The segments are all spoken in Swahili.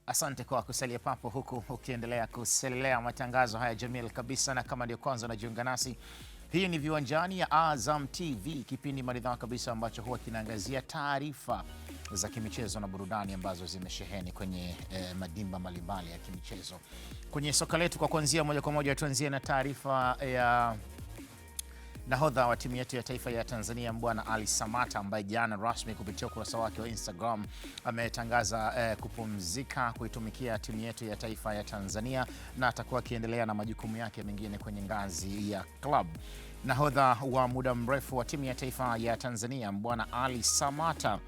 Asante kwa kusalia papo huku ukiendelea kuselelea matangazo haya jamil kabisa, na kama ndio kwanza unajiunga nasi, hii ni Viwanjani ya Azam TV, kipindi maridhawa kabisa ambacho huwa kinaangazia taarifa za kimichezo na burudani ambazo zimesheheni kwenye madimba mbalimbali ya kimichezo. Kwenye soka letu, kwa kuanzia moja kwa moja tuanzie na taarifa ya nahodha wa timu yetu ya taifa ya Tanzania Mbwana Ali Samata, ambaye jana rasmi kupitia ukurasa wake wa Instagram ametangaza kupumzika kuitumikia timu yetu ya taifa ya Tanzania, na atakuwa akiendelea na majukumu yake mengine kwenye ngazi ya club. Nahodha wa muda mrefu wa timu ya taifa ya Tanzania Mbwana Ali Samata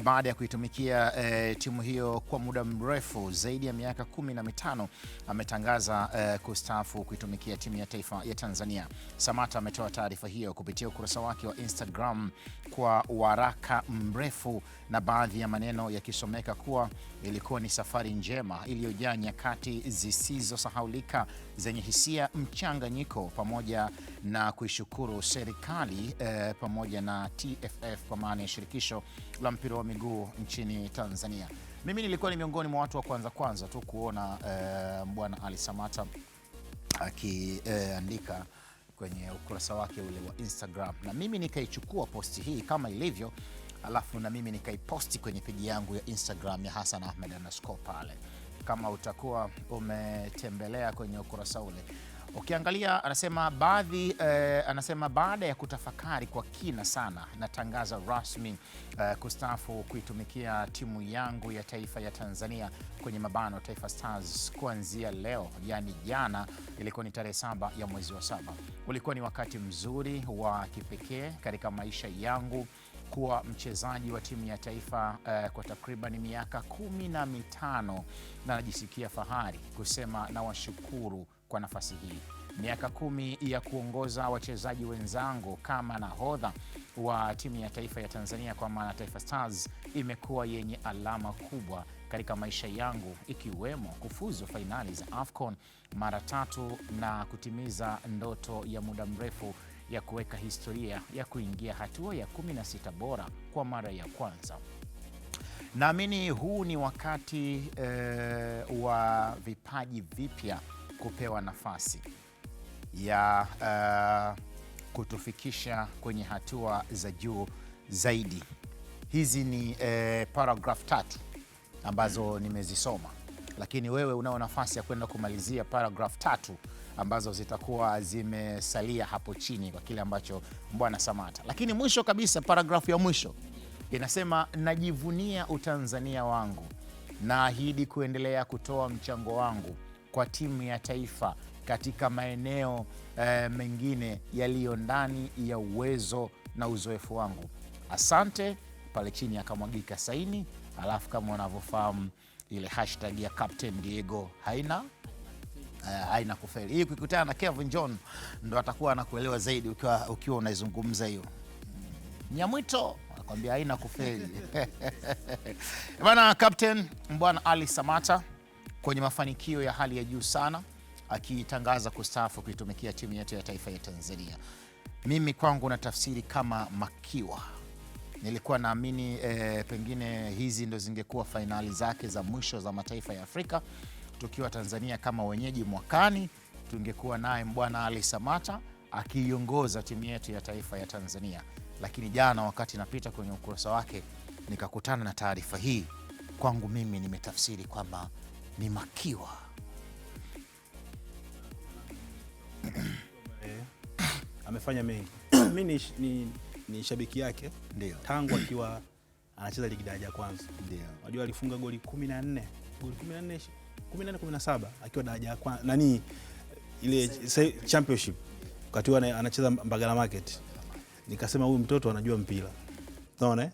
baada ya kuitumikia timu hiyo kwa muda mrefu zaidi ya miaka 15 ametangaza kustaafu kuitumikia timu ya taifa ya Tanzania. Samata ametoa taarifa hiyo kupitia ukurasa wake wa Instagram kwa waraka mrefu, na baadhi ya maneno yakisomeka kuwa ilikuwa ni safari njema iliyojaa nyakati zisizosahaulika zenye hisia mchanganyiko, pamoja na kuishukuru serikali pamoja na TFF kwa maana ya shirikisho la mpira wa miguu nchini Tanzania. Mimi nilikuwa ni miongoni mwa watu wa kwanza tu kuona Mbwana Ali Samata akiandika kwenye ukurasa wake ule wa Instagram, na mimi nikaichukua posti hii kama ilivyo, alafu na mimi nikaiposti kwenye peji yangu ya Instagram ya Hassan Ahmed _ pale. Kama utakuwa umetembelea kwenye ukurasa ule, ukiangalia anasema baada ya kutafakari kwa kina sana, natangaza rasmi kustaafu kuitumikia timu yangu ya taifa ya Tanzania kwenye mabano Taifa Stars kuanzia leo, yani jana ilikuwa ni tarehe 7 ya mwezi wa 7. Ulikuwa ni wakati mzuri wa kipekee katika maisha yangu kuwa mchezaji wa timu ya taifa kwa takriban miaka 15, na najisikia fahari kusema na washukuru kwa nafasi hii. Miaka 10 ya kuongoza wachezaji wenzangu kama nahodha wa timu ya taifa ya Tanzania kwa maana Taifa Stars imekuwa yenye alama kubwa katika maisha yangu, ikiwemo kufuzu fainali za AFCON mara 3 na kutimiza ndoto ya muda mrefu ya kuweka historia ya kuingia hatua ya 16 bora kwa mara ya kwanza. Naamini huu ni wakati wa vipaji vipya kupewa nafasi ya kutufikisha kwenye hatua za juu zaidi. Hizi ni paragraph 3 ambazo nimezisoma, lakini wewe unao nafasi ya kwenda kumalizia paragraph 3 ambazo zitakuwa zimesalia hapo chini kwa kile ambacho Mbwana Samata. Lakini mwisho kabisa, paragrafu ya mwisho inasema, najivunia utanzania wangu, naahidi kuendelea kutoa mchango wangu kwa timu ya taifa katika maeneo mengine yaliyo ndani ya uwezo na uzoefu wangu. Asante. Pale chini akamwagika saini, alafu kama unavyofahamu ile hashtag ya Captain Diego haina kufeli. Hii ukikutana na Kevin John ndo atakuwa anakuelewa zaidi ukiwa unaizungumza hiyo. Nyamwito anakuambia haina kufeli. Bwana Captain Mbwana Ali Samata kwenye mafanikio ya hali ya juu sana, akitangaza kustaafu kuitumikia timu yetu ya taifa ya Tanzania. Mimi kwangu na tafsiri kama makiwa. Nilikuwa naamini pengine hizi ndo zingekuwa fainali zake za mwisho za mataifa ya Afrika. Tukiwa Tanzania kama wenyeji mwakani, tungekuwa naye Mbwana Ali Samata akiiongoza timu yetu ya taifa ya Tanzania. Lakini jana wakati napita kwenye ukurasa wake nikakutana na taarifa hii, kwangu mimi nimetafsiri kwamba ni makiwa. Amefanya mengi. Mimi ni shabiki yake. Ndio. Tangu akiwa anacheza ligi daraja ya kwanza. Ndio. Unajua alifunga goli 14. Goli 17 akiwa daraja ya kwanza. Nani ile championship wakati anacheza Mbagala Market. Nikasema huyu mtoto anajua mpira. Unaona?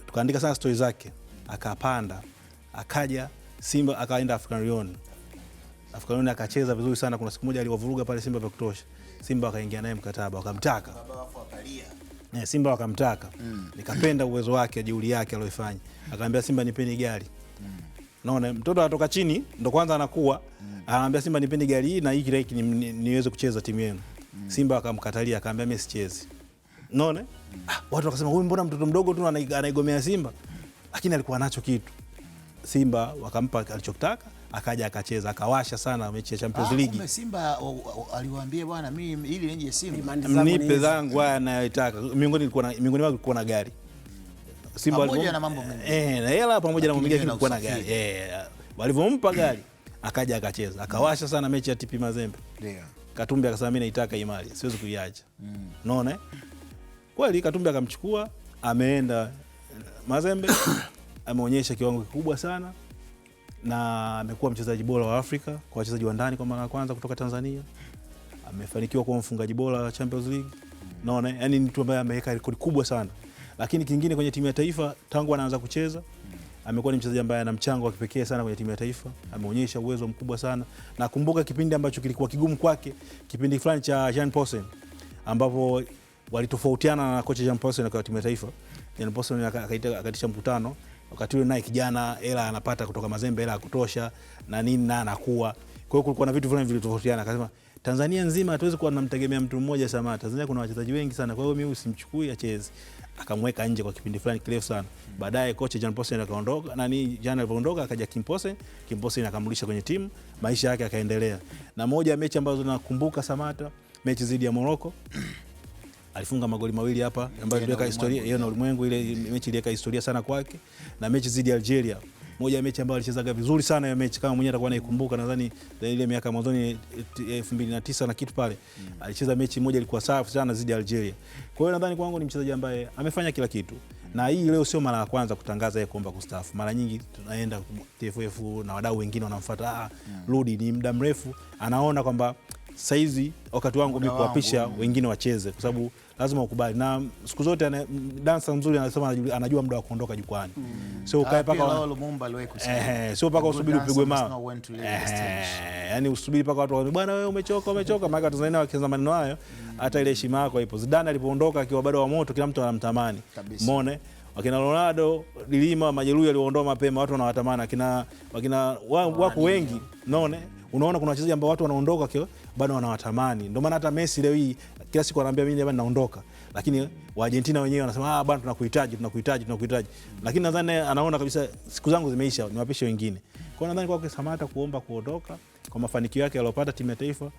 Tukaandika sana stories zake. Akapanda, akaja Simba, akaenda African Lyon akacheza vizuri sana. Kuna siku moja aliwavuruga pale Simba vya kutosha. Simba wakaingia naye mkataba, wakamtaka. Simba wakamtaka. Nikapenda uwezo wake, jeuri yake aliyofanya. Akaambia Simba nipeni gari. Naona mtoto anatoka chini ndo kwanza anakuwa. Anaambia Simba nipeni gari hii na hiki niweze kucheza timu yenu. Simba akamkatalia, akaambia mimi sichezi. Unaona? Watu wakasema huyu mbona mtoto mdogo tu anaigomea Simba? lakini alikuwa nacho kitu. Simba wakampa alichotaka, akaja akacheza, akawasha sana mechi ya Champions League. Simba aliwaambia bwana, mimi ili nije Simba mnipe zangu haya anayotaka. Miongoni mwao kulikuwa na gari. Simba pamoja na mambo mengi. Na hela pamoja na mambo mengi kulikuwa na gari. Walivyompa gari akaja akacheza, akawasha sana mechi ya TP Mazembe. Ndio. Katumbi akasema mimi naitaka hii mali, siwezi kuiacha. Unaona? Kweli Katumbi akamchukua, ameenda Mazembe, ameonyesha kiwango kikubwa sana na amekuwa mchezaji bora wa Afrika kwa wachezaji wa ndani kwa mara ya kwanza kutoka Tanzania. Amefanikiwa kuwa mfungaji bora wa Champions League. Unaona? Yaani ni mtu ambaye ameweka rekodi kubwa sana. Lakini kingine kwenye timu ya taifa tangu anaanza kucheza amekuwa ni mchezaji ambaye ana mchango wa kipekee sana kwenye timu ya taifa. Ameonyesha uwezo mkubwa sana. Na kumbuka kipindi ambacho kilikuwa kigumu kwake, kipindi fulani cha Jean Poulsen ambapo walitofautiana na kocha Jean Poulsen kwa timu ya taifa. Jean Poulsen akaitisha mkutano, wakati ule naye kijana hela anapata kutoka Mazembe, hela ya kutosha na nini na anakuwa. Kwa hiyo kulikuwa na vitu fulani vilitofautiana, akasema Tanzania nzima hatuwezi kuwa tunamtegemea mtu mmoja Samata. Tanzania kuna wachezaji wengi sana, kwa hiyo mimi usimchukui acheze. Akamweka nje kwa kipindi fulani kirefu sana. Baadaye kocha Jean Poulsen akaondoka, Jean alipoondoka akaja Kim Poulsen akamrudisha kwenye timu, maisha yake yakaendelea. Na moja ya mechi ambazo nakumbuka Samata, mechi dhidi ya Morocco. Alifunga magoli mawili hapa ambayo iliweka historia, hiyo na ulimwengu, ile mechi iliweka historia sana kwake. Na mechi dhidi ya Algeria, moja ya mechi ambayo alichezaga vizuri sana hiyo mechi, kama mwenyewe atakuwa anaikumbuka, nadhani ile miaka mwanzoni 2009 na kitu pale. Alicheza mechi moja ilikuwa safi sana dhidi ya Algeria. Kwa hiyo nadhani kwangu ni mchezaji ambaye amefanya kila kitu. Na hii leo sio mara ya kwanza kutangaza yeye kuomba kustaafu. Mara nyingi tunaenda TFF na wadau wengine wanamfuata, rudi, ni muda mrefu. Anaona kwamba saizi wakati wangu mimi kuapisha wengine wacheze, kwa sababu lazima ukubali. Na siku zote dansa mzuri anasema anajua muda wa kuondoka jukwani. Sio ukae paka Lumumba aliwahi kusema. Sio paka usubiri upigwe mawe. Yaani usubiri paka watu waambie bwana wewe umechoka. Maana Tanzania wakianza maneno hayo, hata ile heshima yako ipo. Zidane alipoondoka akiwa bado wa moto, kila mtu anamtamani. Umeona? Wakina Ronaldo, Dilima, majeruhi aliondoa mapema, watu wanawatamani. Wakina wako wengi, unaona kuna wachezaji ambao watu wanaondoka kwa bado wanawatamani. Ndio maana hata Messi leo hii kila siku anaambia mimi jamani naondoka. Lakini wa Argentina wenyewe wanasema bwana tunakuhitaji. Lakini nadhani anaona kabisa siku zangu zimeisha, niwapishe wengine. Kwa nadhani kwa Samata kuomba kuondoka kwa mafanikio yake aliyopata timu ya taifa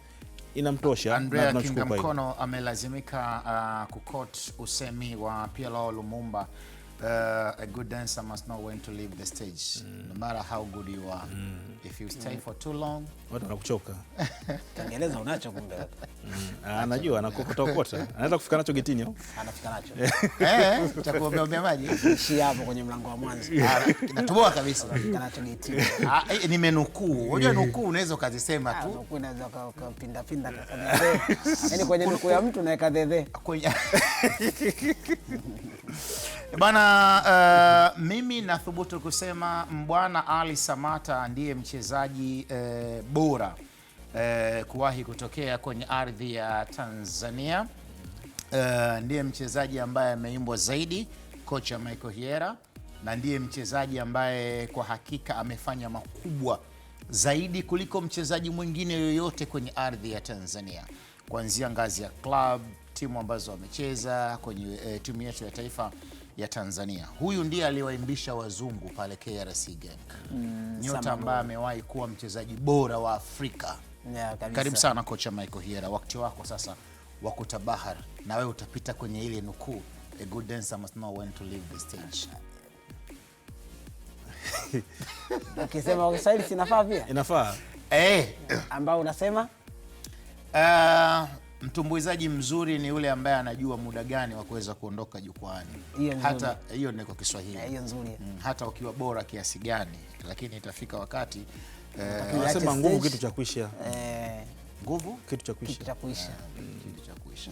inamtosha. Andrea Kinga Mkono amelazimika kuquote usemi wa Pierre Lumumba, a good dancer must know when to leave the stage. No matter how good you are. If you stay for too long, watu wanakuchoka. Kiingereza unacho kumbe. Anajua anakokota. Anaweza kufika nacho getini au? Anafika nacho. Utakuombea maji. Ishi hapo kwenye mlango wa mwanzo. Natuboa kabisa. Anafika nacho getini. Nimenukuu. Unajua nukuu unaweza ukazisema tu. Nukuu unaweza ukapinda kasema. Yaani kwenye nukuu ya mtu naweka dhedhe. Bana, mimi nathubutu kusema Mbwana Ali Samata ndiye mchezaji bora kuwahi kutokea kwenye ardhi ya Tanzania. Ndiye mchezaji ambaye ameimbwa zaidi kocha Michael Hiera, na ndiye mchezaji ambaye kwa hakika amefanya makubwa zaidi kuliko mchezaji mwingine yoyote kwenye ardhi ya Tanzania, kuanzia ngazi ya club, timu ambazo wamecheza kwenye timu yetu ya taifa ya Tanzania. Huyu ndiye aliwaimbisha wazungu pale KRC Genk. Nyota ambaye amewahi kuwa mchezaji bora wa Afrika. Karibu sana kocha Michael Hiera. Wakati wako sasa wa kutabahar, na wewe utapita kwenye ile nukuu, a good dancer must know when to leave the stage. Ukisema kwa Kiswahili sinafaa pia? Inafaa. Ambao unasema? Mtumbuizaji mzuri ni yule ambaye anajua muda gani wa kuweza kuondoka jukwani. Hata hiyo ni kwa Kiswahili. Hiyo nzuri. Hata ukiwa bora kiasi gani, lakini itafika wakati anasema nguvu kitu cha kuisha. Nguvu kitu cha kuisha.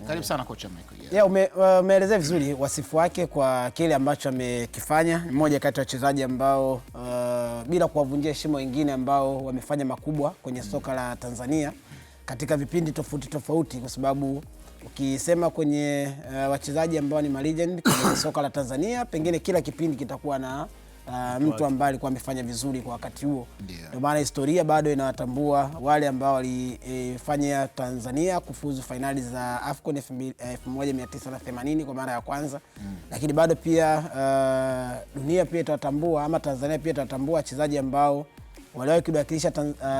Karibu sana kocha Michael. Umeelezea vizuri wasifu wake kwa kile ambacho amekifanya. Mmoja kati ya wachezaji ambao bila kuwavunjia heshima wengine ambao wamefanya makubwa kwenye soka la Tanzania katika vipindi tofauti, kwa sababu ukisema kwenye wachezaji ambao ni legend kwenye soka la Tanzania, pengine kila kipindi kitakuwa na mtu ambaye alikuwa amefanya vizuri kwa wakati huo. Ndio maana historia bado inawatambua wale ambao walifanya Tanzania kufuzu finali za AFCON 1980 kwa mara ya kwanza. Lakini bado pia dunia dunia pia itatambua ama Tanzania pia itatambua wachezaji ambao waliwahi kuwakilisha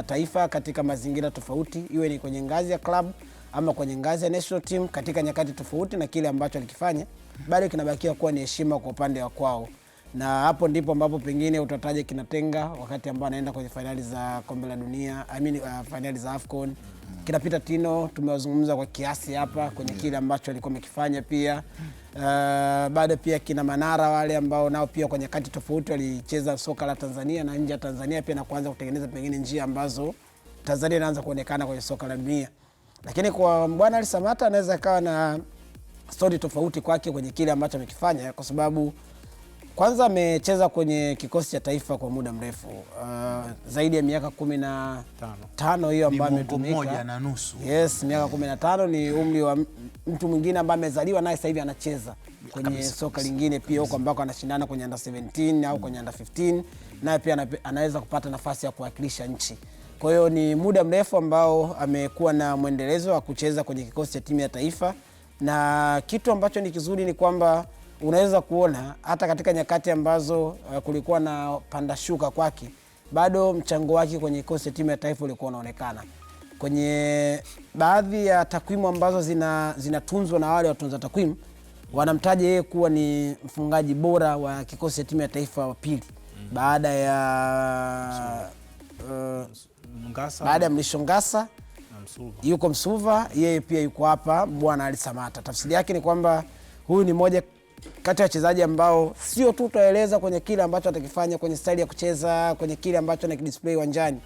taifa katika mazingira tofauti, iwe ni kwenye ngazi ya club ama kwenye ngazi ya national team katika nyakati tofauti, na kile ambacho alikifanya bado kinabakia kuwa ni heshima kwa upande wa kwao. Na hapo ndipo ambapo pengine utataja kinatenga wakati ambao anaenda kwenye finali za kombe la dunia, finali za AFCON. Kinapita Tino tumewazungumza kwa kiasi hapa kwenye kile ambacho alikuwa amekifanya pia. Bado pia kina Manara wale ambao nao pia kwenye nyakati tofauti walicheza soka la Tanzania na nje ya Tanzania pia, na kuanza kutengeneza pengine njia ambazo Tanzania inaanza kuonekana kwenye soka la dunia. Lakini kwa Bwana Ali Samata anaweza kawa na story tofauti kwake kwenye kile ambacho amekifanya, kwa sababu kwanza amecheza kwenye kikosi cha taifa kwa muda mrefu, zaidi ya miaka 15 hiyo ambayo ametumika. Ni 1.5. Yes, miaka 15 ni umri wa mtu mwingine ambaye amezaliwa naye sasa hivi anacheza kwenye soka lingine pia huko ambako anashindana kwenye under 17 au kwenye under 15, naye pia anaweza kupata nafasi ya kuwakilisha nchi. Kwa hiyo ni muda mrefu ambao amekuwa na mwendelezo wa kucheza kwenye kikosi cha timu ya taifa, na kitu ambacho ni kizuri ni kwamba unaweza kuona hata katika nyakati ambazo kulikuwa na panda shuka kwake, bado mchango wake kwenye kikosi cha timu ya taifa ulikuwa unaonekana. Kwenye baadhi ya takwimu ambazo zinatunzwa na wale watunza takwimu, wanamtaja yeye kuwa ni mfungaji bora wa kikosi cha timu ya taifa wa pili baada ya Mlisho Ngasa, yuko Msuva, yeye pia yuko hapa Bwana Ali Samata. Tafsiri yake ni kwamba huyu ni moja kati ya wachezaji ambao sio tu tutaeleza kwenye kile ambacho atakifanya kwenye style ya kucheza, kwenye kile ambacho anakidisplay uwanjani,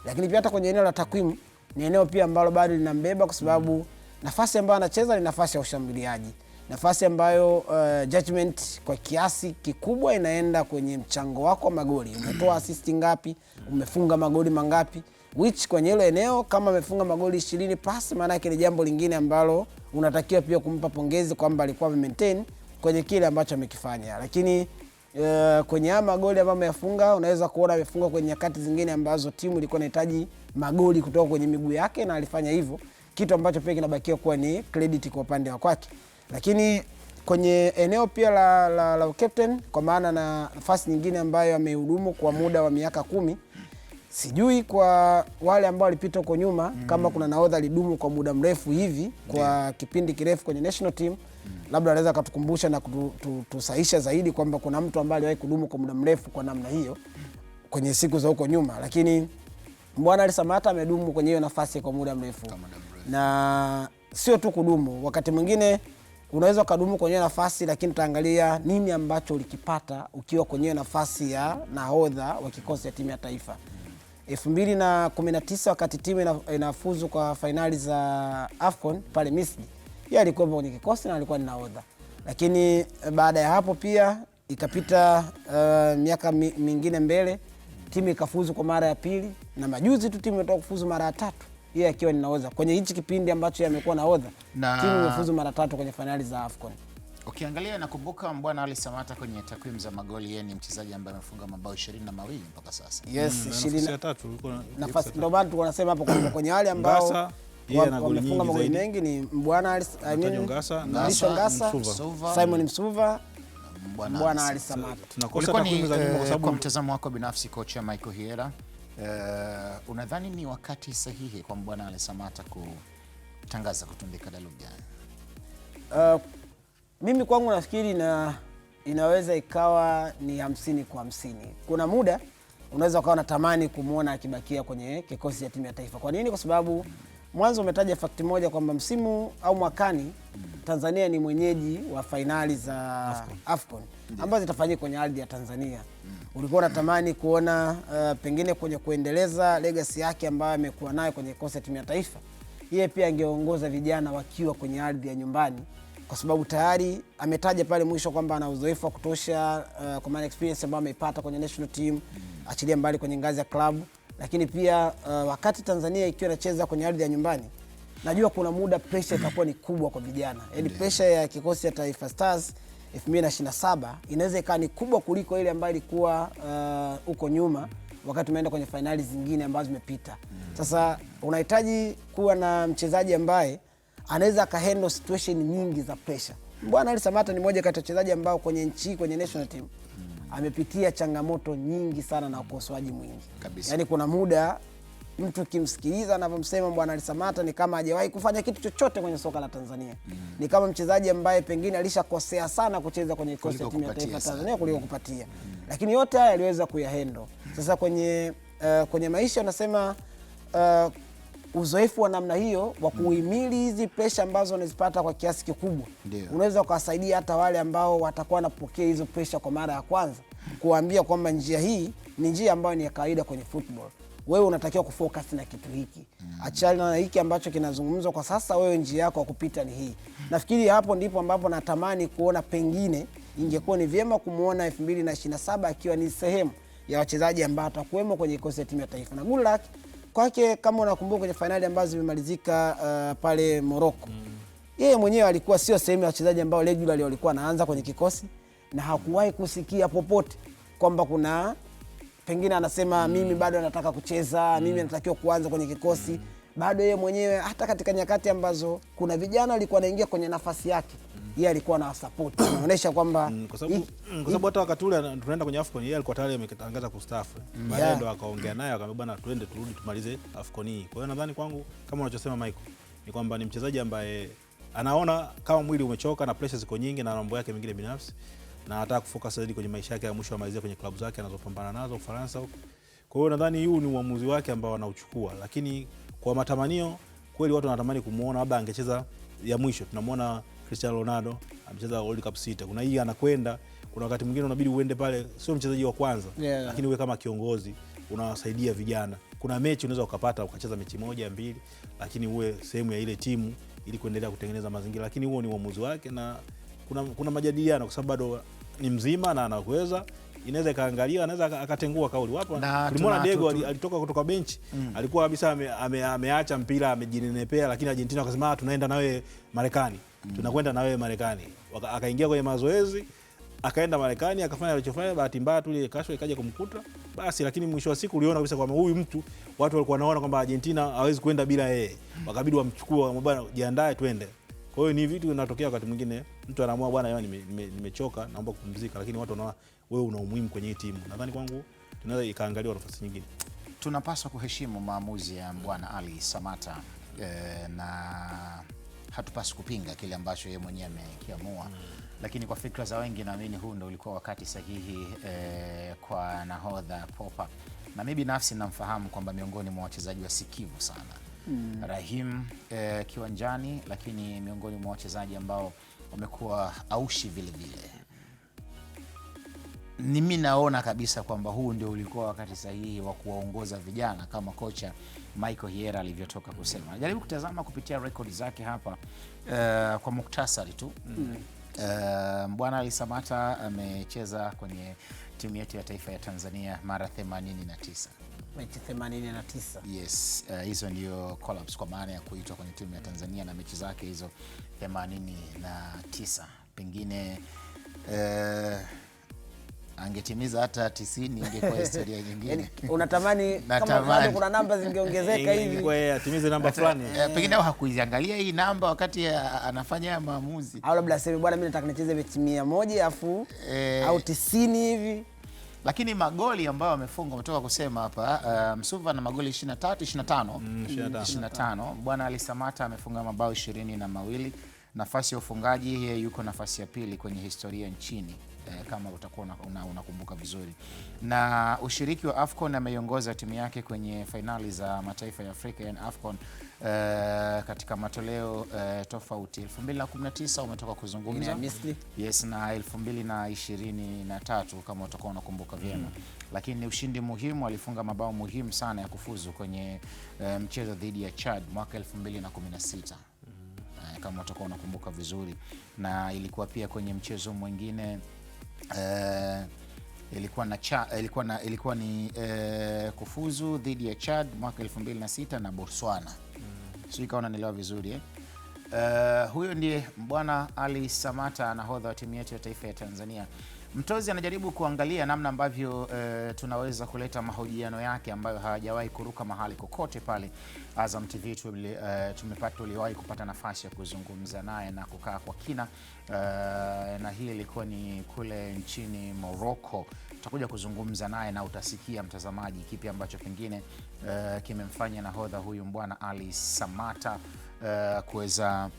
lakini pia hata kwenye eneo la takwimu ni eneo pia ambalo bado linambeba, kwa sababu nafasi ambayo anacheza ni nafasi ya ushambuliaji, nafasi ambayo judgment kwa kiasi kikubwa inaenda kwenye mchango wako wa magoli. Umetoa assist ngapi, umefunga magoli mangapi, which kwenye hilo eneo kama amefunga magoli 20 plus, maana yake ni jambo lingine ambalo unatakiwa pia kumpa pongezi kwamba alikuwa maintain kwenye kile ambacho amekifanya. Lakini kwenye haya magoli ambayo amefunga, unaweza kuona amefunga kwenye nyakati zingine ambazo timu ilikuwa inahitaji magoli kutoka kwenye miguu yake, na alifanya hivyo, kitu ambacho pia kinabakia kuwa ni credit kwa upande wa kwake. Lakini kwenye eneo pia la captain, kwa maana na nafasi nyingine ambayo amehudumu kwa muda wa miaka 10, sijui kwa wale ambao walipita huko nyuma kama kuna nahodha alidumu kwa muda mrefu hivi kwa kipindi kirefu kwenye national team, labda anaweza akatukumbusha na kutusahisha zaidi kwamba kuna mtu ambaye aliwahi kudumu kwa muda mrefu kwa namna hiyo kwenye siku za huko nyuma. Lakini Bwana Ali Samata amedumu kwenye hiyo nafasi kwa muda mrefu, na sio tu kudumu, wakati mwingine unaweza kudumu kwenye nafasi, lakini tutaangalia nini ambacho ulikipata ukiwa kwenye nafasi ya nahodha wa kikosi cha timu ya taifa. 2019 wakati timu inafuzu kwa finali za AFCON pale Misri, yeye alikuwa kwenye kikosi na alikuwa ni nahodha. Lakini baada ya hapo pia ikapita miaka mingine mbele, timu ikafuzu kwa mara ya pili, na majuzi tu timu imetoka kufuzu mara ya 3, yeye akiwa ni nahodha. Kwenye hichi kipindi ambacho yeye amekuwa nahodha, timu imefuzu mara 3 kwenye finali za AFCON. Ukiangalia nakumbuka Bwana Ali Samata kwenye takwimu za magoli, yeye ni mchezaji ambaye amefunga mabao 22 mpaka sasa. Yes, 23 nafasi. Ndio maana tunasema hapo kwenye wale ambao wamefunga magoli mengi ni Bwana Ali Ngasa, Simon Msuva, Bwana Ali Samata. Tunakosa takwimu za nyuma kwa sababu, kwa mtazamo wako binafsi, kocha Michael Hiera, unadhani ni wakati sahihi kwa Bwana Ali Samata kutangaza kutundika daluga? Mimi kwangu nafikiri inaweza ikawa ni 50 kwa 50. Kuna muda unaweza ukawa unatamani kumuona akibakia kwenye kikosi cha timu ya taifa. Kwa nini? Kwa sababu mwanzo umetaja fakti moja kwamba msimu au mwakani Tanzania ni mwenyeji wa finali za AFCON ambazo zitafanyika kwenye ardhi ya Tanzania. Ulikuwa unatamani kuona pengine kwenye kuendeleza legacy yake ambayo amekuwa nayo kwenye kikosi cha timu ya taifa, yeye pia angeongoza vijana wakiwa kwenye ardhi ya nyumbani, kwa sababu tayari ametaja pale mwisho kwamba ana uzoefu wa kutosha, kwa maana experience ambayo ameipata kwenye national team, achilia mbali kwenye ngazi ya club. Lakini pia wakati Tanzania ikiwa inacheza kwenye ardhi ya nyumbani, najua kuna muda pressure itakuwa ni kubwa kwa vijana. Yaani pressure ya kikosi cha Taifa Stars 2027 inaweza ikawa ni kubwa kuliko ile ambayo ilikuwa huko nyuma wakati tumeenda kwenye finali zingine ambazo zimepita. Sasa unahitaji kuwa na mchezaji ambaye anaweza akahandle situation nyingi za pressure. Bwana Ali Samata ni mmoja kati ya wachezaji ambao kwenye nchi, kwenye national team amepitia changamoto nyingi sana na ukosoaji mwingi Kabisa. Yaani kuna muda mtu kimsikiliza anavyomsema Bwana Ally Samata ni kama hajawahi kufanya kitu chochote kwenye soka la Tanzania. Ni kama mchezaji ambaye pengine alishakosea sana kucheza kwenye kikosi cha timu ya taifa ya Tanzania kuliko kupatia. Lakini yote haya aliweza kuyahandle. Sasa kwenye maisha unasema uzoefu wa namna hiyo wa kuhimili hizi pressure ambazo unazipata kwa kiasi kikubwa, unaweza kuwasaidia hata wale ambao watakuwa wanapokea hizo pressure kwa mara ya kwanza, kuambia kwamba njia hii ni njia ambayo ni ya kawaida kwenye football. Wewe unatakiwa kufocus na kitu hiki. Achana na hiki ambacho kinazungumzwa kwa sasa, wewe njia yako ya kupita ni hii. Nafikiri hapo ndipo ambapo natamani kuona, pengine ingekuwa ni vyema kumuona 2027 akiwa ni sehemu ya wachezaji ambao watakuwemo kwenye kikosi cha timu ya taifa. Na good luck kwake. Kama unakumbuka kwenye finali ambazo zimemalizika pale Morocco, yeye mwenyewe alikuwa sio sehemu ya wachezaji ambao regularly walikuwa anaanza kwenye kikosi, na hakuwahi kusikia popote kwamba kuna pengine anasema mimi bado nataka kucheza, mimi natakiwa kuanza kwenye kikosi. Bado yeye mwenyewe hata katika nyakati ambazo kuna vijana walikuwa wanaingia kwenye nafasi yake, yeye alikuwa na support. Inaonyesha kwamba kwa sababu hata wakati ule tunaenda kwenye AFCON, yeye alikuwa tayari ametangaza kustaafu. Baadaye ndo akaongea naye akamwambia bwana, turudi tumalize AFCON hii. Kwa hiyo nadhani kwangu, kama unachosema Michael, ni kwamba ni mchezaji ambaye anaona kama mwili umechoka na pressure ziko nyingi na mambo yake mengine binafsi, na anataka kufocus zaidi kwenye maisha yake ya mwisho, amalizia kwenye klabu zake anazopambana nazo Ufaransa huko. Kwa hiyo nadhani huu ni uamuzi wake ambao anauchukua, lakini kwa matamanio kweli watu wanatamani kumuona labda angecheza ya mwisho. Tunamwona Cristiano Ronaldo amecheza World Cup 6. Kuna hii anakwenda, kuna wakati mwingine unabidi uende pale, sio mchezaji wa kwanza, lakini uwe kama kiongozi, unawasaidia vijana. Kuna mechi unaweza ukapata ukacheza mechi moja mbili, lakini uwe sehemu ya ile timu ili kuendelea kutengeneza mazingira. Lakini huo ni uamuzi wake, na kuna majadiliano, kwa sababu bado ni mzima na anaweza, inaweza kaangalia, anaweza akatengua kauli. Wapo tulimwona Diego alitoka kutoka benchi, alikuwa kabisa ameacha mpira, amejinenepea, lakini Argentina wakasema tunaenda nawe Marekani. Tunakwenda nawe Marekani. Akaingia kwenye mazoezi, akaenda Marekani, akafanya alichofanya. Bahati mbaya tu ile kashfa ikaja kumkuta basi, lakini mwisho wa siku uliona kabisa kwamba huyu mtu, watu walikuwa wanaona kwamba Argentina hawezi kwenda bila yeye, wakabidi wamchukue, bwana jiandae twende. Kwa hiyo ni vitu vinatokea wakati mwingine, mtu anaamua bwana, yeye nimechoka, naomba kupumzika, lakini watu wanaona wewe una umuhimu kwenye hii timu. Nadhani kwangu tunaweza ikaangaliwa nafasi nyingine. Tunapaswa kuheshimu maamuzi ya Bwana Ally Samata, na hatupaswi kupinga kile ambacho yeye mwenyewe amekiamua. Lakini kwa fikra za wengi, naamini huu ndio ulikuwa wakati sahihi kwa nahodha Popa. Na mimi binafsi namfahamu kwamba miongoni mwa wachezaji wasikivu sana Rahim kiwanjani, lakini miongoni mwa wachezaji ambao wamekuwa aushi vile vile. Mimi naona kabisa kwamba huu ndio ulikuwa wakati sahihi wa kuwaongoza vijana kama kocha Michael Hierro alivyotoka kusema. Jaribu kutazama kupitia rekodi zake hapa kwa muktasari tu. Bwana Ally Samata amecheza kwenye timu yetu ya taifa ya Tanzania mara 89. Mechi 89. Yes, hizo ndio collapse kwa maana ya kuitwa kwenye timu ya Tanzania, na mechi zake hizo 89. Pengine angetimiza hata 90 ingekuwa historia nyingine. Unatamani kama bado kuna namba zingeongezeka hivi kwa atimize namba fulani. Pengine hakuiangalia hii namba wakati anafanya maamuzi. Au labda aseme bwana, mimi nataka nicheze mechi 100 afu au 90 hivi. Lakini magoli ambayo amefunga, umetoka kusema hapa, Msuva na magoli 25. Bwana Ally Samata amefunga mabao 22. Nafasi ya ufungaji yeye yuko nafasi ya pili kwenye historia nchini, kama utakuwa unakumbuka vizuri. Na ushiriki wa AFCON, ameiongoza timu yake kwenye fainali za mataifa ya Afrika ya AFCON katika matoleo tofauti. 2019 umetoka kuzungumza. Yes, na 2023 kama utakuwa unakumbuka vyema. Lakini ushindi muhimu, alifunga mabao muhimu sana ya kufuzu kwenye mchezo dhidi ya Chad mwaka 2016. Kama utakuwa unakumbuka vizuri. Na ilikuwa pia kwenye mchezo mwingine ilikuwa ni kufuzu dhidi ya Chad mwaka 2006 na Botswana. Sio kama unanielewa vizuri Huyo ndiye Bwana Ally Samata, nahodha wa timu yetu ya taifa ya Tanzania. Mtozi anajaribu kuangalia namna ambavyo tunaweza kuleta mahojiano yake ambayo hayajawahi kuruka mahali kokote pale Azam TV. Tuliwahi kupata nafasi ya kuzungumza naye na kukaa kwa kina, na hii ilikuwa ni kule nchini Morocco. Tutakuja kuzungumza naye na utasikia mtazamaji kipi ambacho pengine kimemfanya nahodha huyu Mbwana Ali Samata kuweza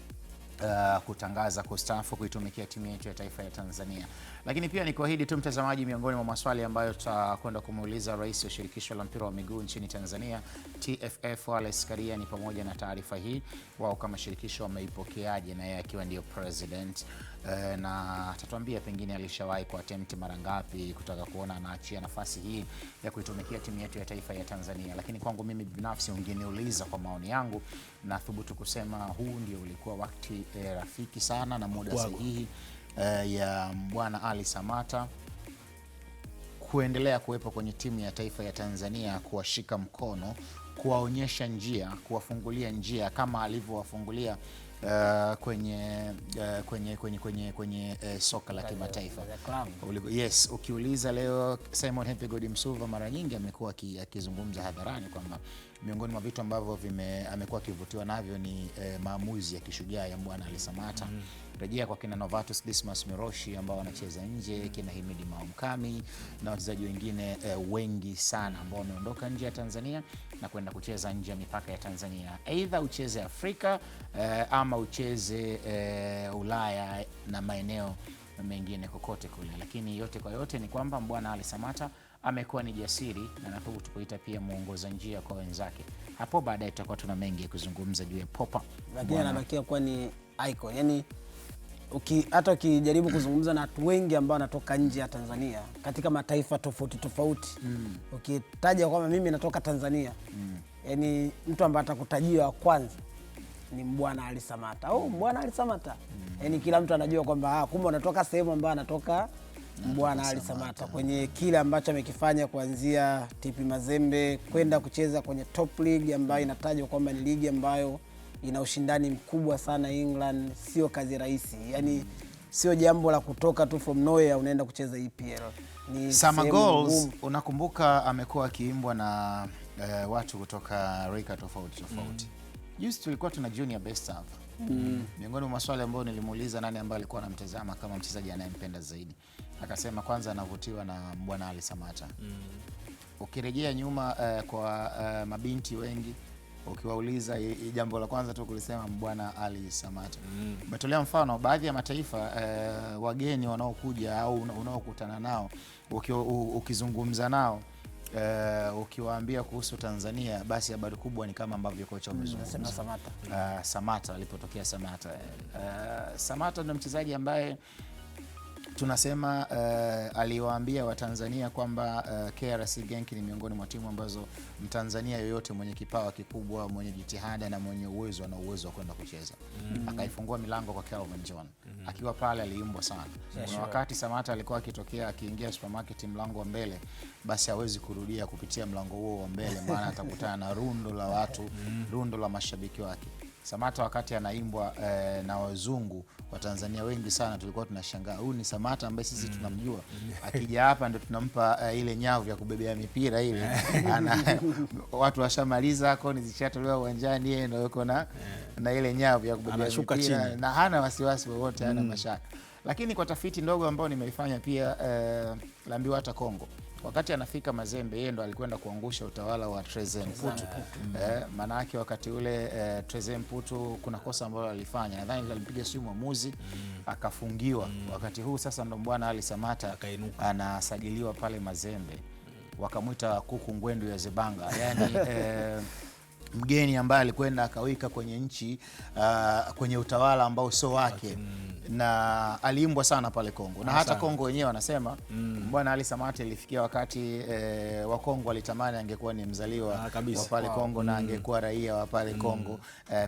kutangaza kustaafu kuitumikia timu yetu ya taifa ya Tanzania. Lakini pia nikuahidi tu mtazamaji, miongoni mwa maswali ambayo tutakwenda kumuuliza rais wa shirikisho la mpira wa miguu nchini Tanzania TFF Wallace Karia ni pamoja na taarifa hii, wao kama shirikisho wameipokeaje, na yeye akiwa ndio president, na atatuambia pengine alishawahi kwa attempt mara ngapi kutaka kuona anaachia nafasi hii ya kuitumikia timu yetu ya taifa ya Tanzania. Lakini kwangu mimi binafsi, ungeniuliza kwa maoni yangu, na thubutu kusema huu ndio ulikuwa wakati rafiki sana na muda sahihi ya Mbwana Ali Samata kuendelea kuwepo kwenye timu ya taifa ya Tanzania, kuwashika mkono, kuwaonyesha njia, kuwafungulia njia kama alivyowafungulia kwenye soka la kimataifa. Yes, ukiuliza leo Simon Happy God Msuva mara nyingi amekuwa akizungumza hadharani kwamba miongoni mwa vitu ambavyo amekuwa akivutiwa navyo ni maamuzi ya kishujaa ya Mbwana Ali Samata. Rejea kwa kina Novatus Dismas Miroshi ambao wanacheza nje, kina Himidi Maumkami na wachezaji wengine wengi sana ambao wameondoka nje ya Tanzania na kwenda kucheza nje ya mipaka ya Tanzania. Aidha ucheze Afrika ama ucheze Ulaya na maeneo mengine kokote kule. Lakini yote kwa yote ni kwamba Mbwana Ali Samata amekuwa ni jasiri na nathubutu kuita pia muongoza njia kwa wenzake. Hapo baadaye tutakuwa tuna mengi ya kuzungumza juu ya Popa. Lakini anabakia kuwa ni icon. Yaani hata ukijaribu kuzungumza na watu wengi ambao wanatoka nje ya Tanzania katika mataifa tofauti tofauti, ukitaja kwamba mimi natoka Tanzania, yani mtu ambaye atakutajia wa kwanza ni Mbwana Ali Samata. Mbwana Ali Samata. Yani kila mtu anajua kwamba kumbe unatoka sehemu ambayo anatoka Mbwana Ali Samata, kwenye kile ambacho amekifanya kuanzia TP Mazembe kwenda kucheza kwenye top league ambayo inatajwa kwamba ni ligi ambayo ina ushindani mkubwa sana England. Sio kazi rahisi, yani sio jambo la kutoka tu from nowhere unaenda kucheza EPL. Ni Summer Goals, unakumbuka amekuwa akiimbwa na watu kutoka rika tofauti. Juzi tulikuwa tuna Junior Best hapa. Miongoni mwa maswali ambayo nilimuuliza nani ambaye alikuwa anamtazama kama mchezaji anayempenda zaidi, akasema kwanza anavutiwa na Mbwana Ali Samata. Ukirejea nyuma kwa mabinti wengi ukiwauliza, jambo la kwanza tu kulisema Mbwana Ali Samata. Umetolea mfano baadhi ya mataifa wageni wanaokuja au unaokutana nao, ukizungumza nao ukiwaambia kuhusu Tanzania, basi habari kubwa ni kama ambavyo kocha amezungumza Samata alipotokea Samata. Samata ndio mchezaji ambaye tunasema aliwaambia Watanzania kwamba KRC Genk ni miongoni mwa timu ambazo Mtanzania yoyote mwenye kipawa kikubwa, mwenye jitihada na mwenye uwezo wa kwenda kucheza. Akaifungua milango kwa Kelvin John. Akiwa pale aliimbwa sana. Kuna wakati Samata alikuwa akitokea akiingia supermarket mlango wa mbele, basi hawezi kurudia kupitia mlango huo wa mbele, maana atakutana na rundo la watu, rundo la mashabiki wake. Samata wakati anaimbwa na wazungu, wa Tanzania wengi sana tulikuwa tunashangaa, huyu ni Samata ambaye sisi tunamjua. Akija hapa ndio tunampa ile nyavu ya kubebea mipira ile. Watu washamaliza koni zishatolewa uwanjani, yeye ndio yuko na ile nyavu ya kubebea mipira na hana wasiwasi wowote, hana mashaka. Lakini kwa tafiti ndogo ambayo nimeifanya pia, laambiwa hata Kongo wakati anafika Mazembe, yeye ndo alikwenda kuangusha utawala wa Trezeguet Mputu. Maana yake wakati ule Trezeguet Mputu kuna kosa ambalo alifanya, nadhani alimpiga simu mwamuzi akafungiwa. Wakati huu sasa ndo Mbwana Ali Samata anasajiliwa pale Mazembe, wakamuita kuku ngwendu ya Zebanga, yani mgeni ambaye alikwenda akawika kwenye nchi kwenye utawala ambao sio wake, na aliimbwa sana pale Kongo. Na hata Kongo wenyewe wanasema Mbwana Ali Samata ilifikia wakati wa Kongo walitamani angekuwa ni mzaliwa wa pale Kongo na angekuwa raia wa pale Kongo,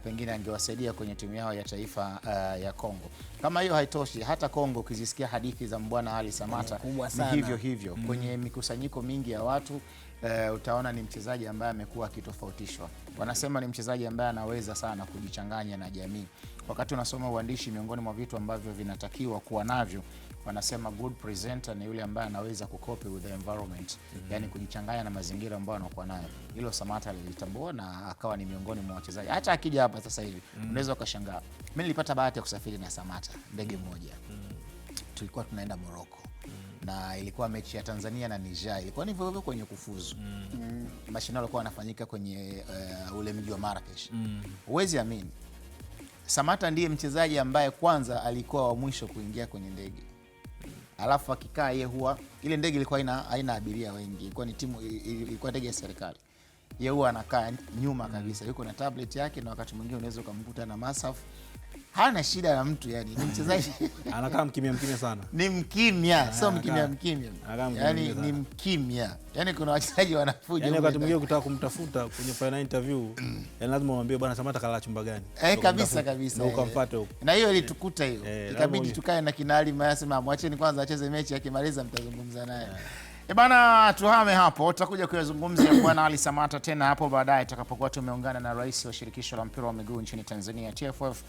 pengine angewasaidia kwenye timu yao ya taifa ya Kongo. Kama hiyo haitoshi, hata Kongo ukizisikia hadithi za Mbwana Ali Samata ni hivyo kwenye mikusanyiko mingi ya watu, utaona ni mchezaji ambaye amekuwa akitofautishwa. Wanasema ni mchezaji ambaye anaweza sana kujichanganya na jamii. Wakati unasoma uandishi, miongoni mwa vitu ambavyo vinatakiwa kuwa navyo wanasema good presenter ni yule ambaye anaweza kukopi with the environment, yani kujichanganya na mazingira ambayo anakuwa nayo. Hilo Samata lilitambua na akawa ni miongoni mwa wachezaji. Hata akija hapa sasa hivi unaweza ukashangaa. Mimi nilipata bahati ya kusafiri na Samata ndege moja. Tulikuwa tunaenda Morocco. Na ilikuwa mechi ya Tanzania na Niger. Ilikuwa ni hivyo kwenye kufuzu. Mashindano yalikuwa yanafanyika kwenye ule mji wa Marrakesh. Huwezi amini. Samata ndiye mchezaji ambaye kwanza alikuwa wa mwisho kuingia kwenye ndege. Alafu akikaa yeye huwa ile ndege ilikuwa haina abiria wengi. Ilikuwa ndege ya serikali. Yeye huwa anakaa nyuma kabisa. Yuko na tablet yake na wakati mwingine unaweza kumkuta na masafu. Hana shida na mtu yani. Ni mchezaji anakaa mkimya sana. Ni mkimya, sio mkimya. Yani ni mkimya. Yani kuna wachezaji wanafuja. Yani wakati mwingine ukitaka kumtafuta kwenye final interview, yani lazima umwambie bwana Samata kalala chumba gani. Kabisa. Na ukamfuate huko. Na hiyo ilitukuta hiyo. Ikabidi tukae na kinali Mayasema mwacheni kwanza acheze mechi, akimaliza mtazungumza naye. Bana, tuhame hapo, tutakuja kuyazungumzia bwana Ali Samata tena hapo baadaye tutakapokuwa tumeungana na rais wa shirikisho la mpira wa miguu nchini Tanzania TFF.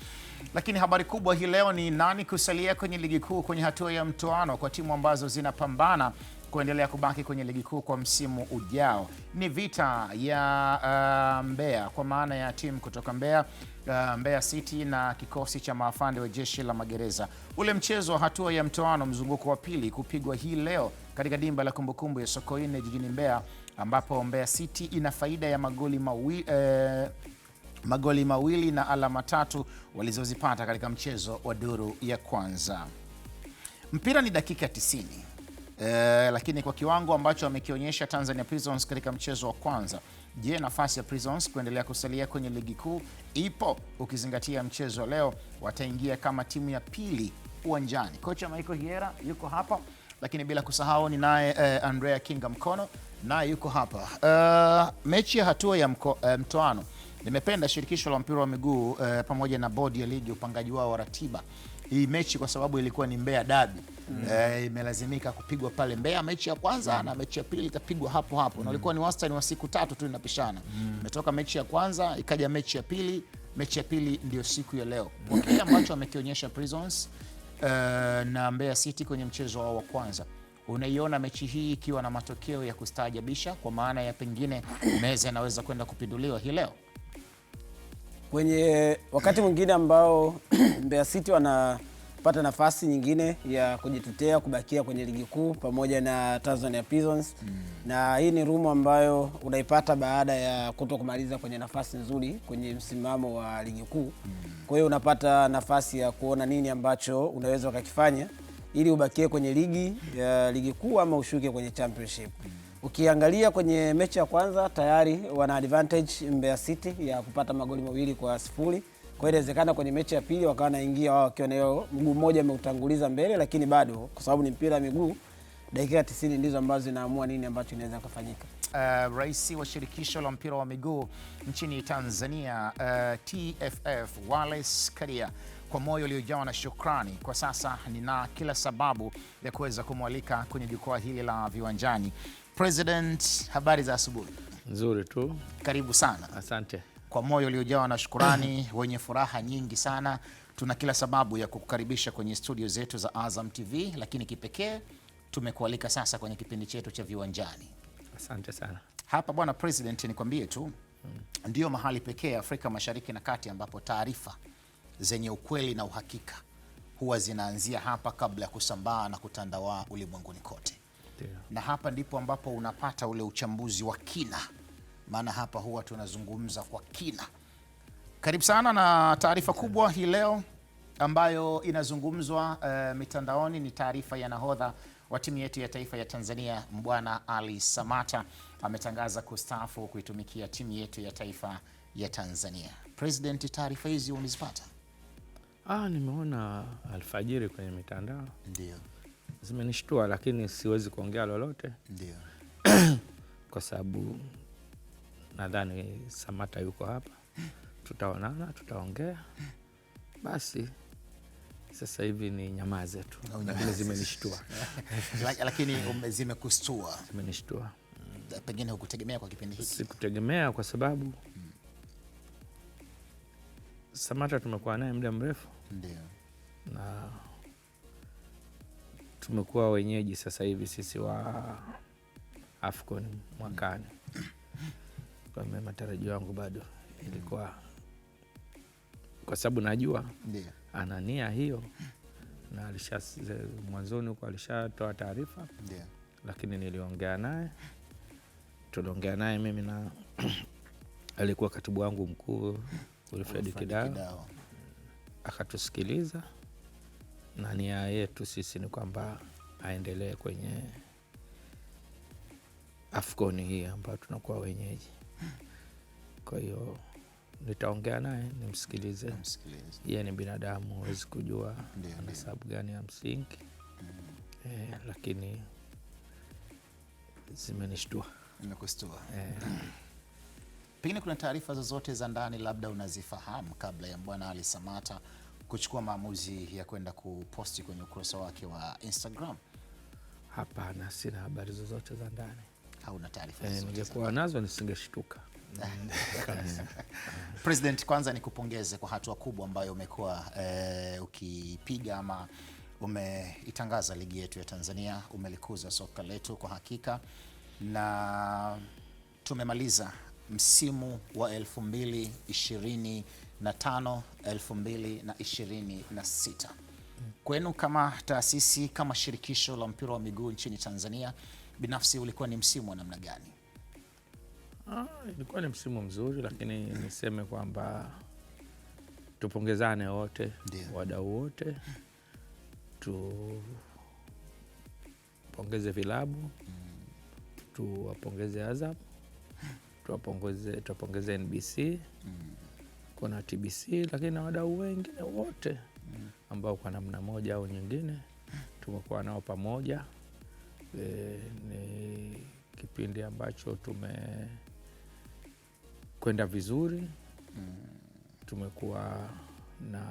Lakini habari kubwa hii leo ni nani kusalia kwenye ligi kuu kwenye hatua ya mtoano kwa timu ambazo zinapambana kuendelea kubaki kwenye ligi kuu kwa msimu ujao. Ni vita ya Mbeya, kwa maana ya timu kutoka Mbeya, Mbeya City na kikosi cha maafande wa jeshi la magereza. Ule mchezo wa hatua ya mtoano mzunguko wa pili kupigwa hii leo katika dimba la kumbukumbu ya Sokoine jijini Mbeya, ambapo Mbeya City ina faida ya magoli mawili na alama 3 walizozipata katika mchezo wa duru ya kwanza. Mpira ni dakika 90. Lakini kwa kiwango ambacho amekionyesha Tanzania Prisons katika mchezo wa kwanza, je, nafasi ya Prisons kuendelea kusalia kwenye ligi kuu ipo? Ukizingatia mchezo leo wataingia kama timu ya pili uwanjani. Kocha Michael Hiera yuko hapa, lakini bila kusahau ni naye Andrea Kinga Mkono naye yuko hapa. Mechi ya hatua ya mtoano, nimependa shirikisho la mpira wa miguu pamoja na bodi ya ligi upangaji wao wa ratiba hii mechi kwa sababu ilikuwa ni Mbeya Derby. Imelazimika kupigwa pale Mbeya mechi ya kwanza na mechi ya pili itapigwa hapo. Na ilikuwa ni wastani wa siku 3 tu inapishana. Imetoka mechi ya kwanza ikaja mechi ya pili. Mechi ya pili ndio siku ya leo. Kwa kile ambacho amekionyesha Prisons na Mbeya City kwenye mchezo wao wa kwanza, unaiona mechi hii ikiwa na matokeo ya kustaajabisha, kwa maana ya pengine meza inaweza kwenda kupinduliwa hii leo? Kwenye wakati mwingine ambao Mbeya City wanapata nafasi nyingine ya kujitetea kubakia kwenye ligi kuu pamoja na Tanzania Prisons. Na hii ni rumu ambayo unaipata baada ya kutokumaliza kwenye nafasi nzuri kwenye msimamo wa ligi kuu. Kwa hiyo unapata nafasi ya kuona nini ambacho unaweza ukakifanya ili ubakie kwenye ligi kuu ama ushuke kwenye championship. Ukiangalia kwenye mechi ya kwanza tayari wana advantage Mbeya City ya kupata magoli 2-0. Kwa hiyo inawezekana kwenye mechi ya pili wakawa naingia wao wakiwa na hiyo mguu mmoja ameutanguliza mbele, lakini bado kwa sababu ni mpira wa miguu dakika 90 ndizo ambazo zinaamua nini ambacho inaweza kufanyika. Rais wa shirikisho la mpira wa miguu nchini Tanzania TFF Wallace Karia, kwa moyo uliojawa na shukrani, kwa sasa nina kila sababu ya kuweza kumwalika kwenye jukwaa hili la viwanjani. President, habari za asubuhi. Nzuri tu. Karibu sana. Asante. Kwa moyo uliojawa na shukrani wenye furaha nyingi sana, tuna kila sababu ya kukukaribisha kwenye studio zetu za Azam TV, lakini kipekee tumekualika sasa kwenye kipindi chetu cha viwanjani. Asante sana. Hapa bwana President, nikwambie tu ndio mahali pekee Afrika Mashariki na Kati ambapo taarifa zenye ukweli na uhakika huwa zinaanzia hapa kabla ya kusambaa na kutandawaa ulimwenguni kote. Na hapa ndipo ambapo unapata ule uchambuzi wa kina, maana hapa huwa tunazungumza kwa kina. Karibu sana na taarifa kubwa hii leo ambayo inazungumzwa mitandaoni. Ni taarifa ya nahodha wa timu yetu ya taifa ya Tanzania Mbwana Ali Samata ametangaza kustaafu kuitumikia timu yetu ya taifa ya Tanzania. President, taarifa hizi umezipata? Nimeona alfajiri kwenye mitandao. Ndio. Zimenishtua, lakini siwezi kuongea lolote. Ndio. Kwa sababu nadhani Samata yuko hapa. Tutaonana, tutaongea. Basi sasa hivi ni nyamaze tu. Lakini zimenishtua. Lakini zimekustua. Zimenishtua. Pengine hukutegemea kwa kipindi hiki? Sikutegemea kwa sababu Samata tumekuwa naye muda mrefu. Ndio. Na tumekuwa wenyeji sasa hivi sisi wa AFCON mwakani. Kwa matarajio yangu bado ilikuwa, kwa sababu najua ana nia hiyo na mwanzoni huko alishatoa taarifa, lakini niliongea naye, tuliongea naye mimi na alikuwa katibu wangu mkuu Wilfred Kidao, akatusikiliza, na nia yetu sisi ni kwamba aendelee kwenye AFCON hii ambayo tunakuwa wenyeji. Kwa hiyo nitaongea naye nimsikilize. Yeye ni binadamu, huwezi kujua ana sababu gani ya msingi. Lakini zimenishtua. Nimekustua. Pengine kuna taarifa zozote za ndani labda unazifahamu kabla ya Bwana Ali Samata kuchukua maamuzi ya kwenda kuposti kwenye ukurasa wake wa Instagram? Hapana, sina habari zozote za ndani. Hauna taarifa zozote? Ningekuwa nazo nisingeshtuka. President, kwanza nikupongeze kwa hatua kubwa ambayo umekuwa ukipiga ama umeitangaza ligi yetu ya Tanzania, umelikuza soka letu kwa hakika, na tumemaliza msimu wa 2025 2026. Kwenu kama taasisi, kama shirikisho la mpira wa miguu nchini Tanzania, binafsi ulikuwa ni msimu wa namna gani? Ilikuwa ni msimu mzuri, lakini niseme kwamba tupongezane wote, wadau wote, tupongeze vilabu, tuwapongeze Azam, tuwapongeze NBC, kuna TBC, lakini na wadau wengine wote ambao kwa namna moja au nyingine tumekuwa nao pamoja. Ni kipindi ambacho tumekwenda vizuri, tumekuwa na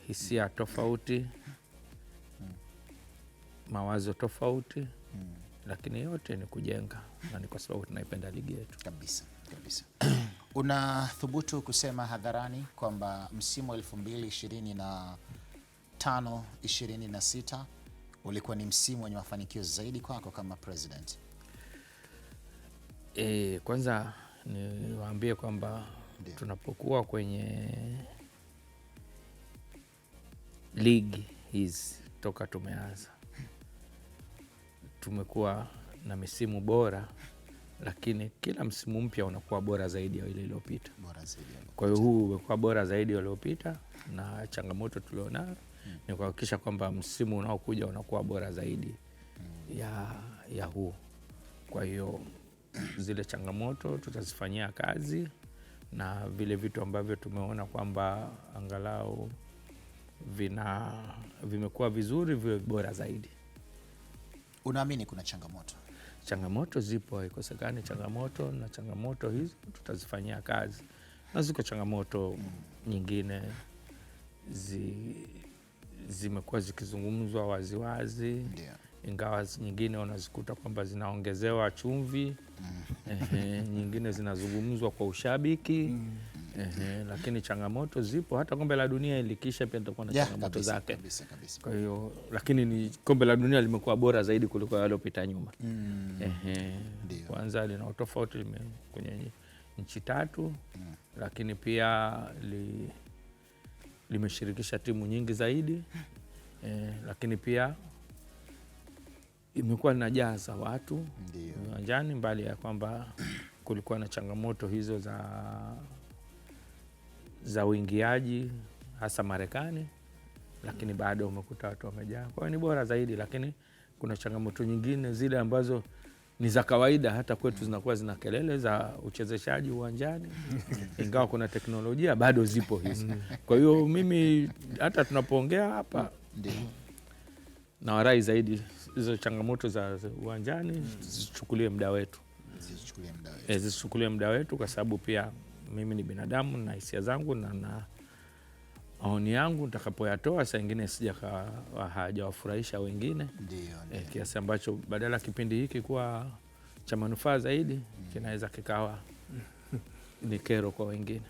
hisia tofauti, mawazo tofauti, lakini yote ni kujenga, na ni kwa sababu tunaipenda ligi yetu. Kabisa. Unathubutu kusema hadharani kwamba msimu wa 2025-26 ulikuwa ni msimu wenye mafanikio zaidi kwako kama president? Kwanza niwaambie kwamba tunapokuwa kwenye ligi hizi toka tumeanza, tumekuwa na misimu bora, lakini kila msimu mpya unakuwa bora zaidi ya ile iliyopita. Kwa hiyo huu umekuwa bora zaidi ya iliyopita, na changamoto tulionayo ni kuhakikisha kwamba msimu unaokuja unakuwa bora zaidi ya huu. Kwa hiyo zile changamoto tutazifanyia kazi, na vile vitu ambavyo tumeona kwamba angalau vimekuwa vizuri viwe bora zaidi. Unaamini kuna changamoto? Changamoto zipo, haikosekani changamoto, na changamoto hizo tutazifanyia kazi. Na ziko changamoto nyingine zimekuwa zikizungumzwa waziwazi, ingawa nyingine unazikuta kwamba zinaongezewa chumvi, nyingine zinazungumzwa kwa ushabiki, lakini changamoto zipo. Hata kombe la dunia ilikisha pia tutakuwa na changamoto zake. Kabisa. Kwa hiyo, lakini ni kombe la dunia limekuwa bora zaidi kuliko yaliyopita nyuma. Kwanza lina tofauti kwenye nchi 3, lakini pia limeshirikisha timu nyingi zaidi, lakini pia imekuwa linajaza watu uwanjani, mbali ya kwamba kulikuwa na changamoto hizo za uingiaji hasa Marekani, lakini bado umekuta watu wamejaa. Kwa hiyo ni bora zaidi, lakini kuna changamoto nyingine zile ambazo ni za kawaida hata kwetu, zinakuwa zina kelele za uchezeshaji uwanjani, ingawa kuna teknolojia bado zipo hizo. Kwa hiyo mimi hata tunapoongea hapa na warai zaidi hizo changamoto za uwanjani zichukulie muda wetu. Zichukulie muda wetu, kwa sababu pia mimi ni binadamu na hisia zangu na maoni yangu nitakapoyatoa saa nyingine sija hajawafurahisha wengine, kiasi ambacho badala kipindi hiki kuwa cha manufaa zaidi kinaweza kikawa ni kero kwa wengine.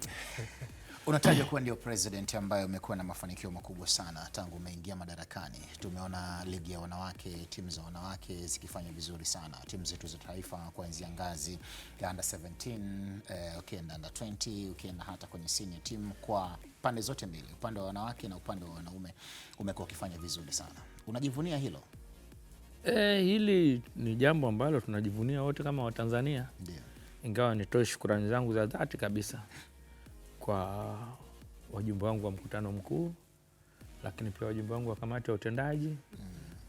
Unatajwa kuwa ndio president ambaye umekuwa na mafanikio makubwa sana tangu umeingia madarakani. Tumeona ligi ya wanawake, timu za wanawake zikifanya vizuri sana, timu zetu za taifa kuanzia ngazi ya under 17, ukienda under 20, ukienda hata kwenye senior team, kwa pande zote mbili, upande wa wanawake na upande wa wanaume, umekuwa ukifanya vizuri sana. Unajivunia hilo? Hili ni jambo ambalo tunajivunia wote kama Watanzania. Ndio. Ingawa nitoe shukrani zangu za dhati kabisa kwa wajumbe wangu wa mkutano mkuu, lakini pia wajumbe wangu wa kamati ya utendaji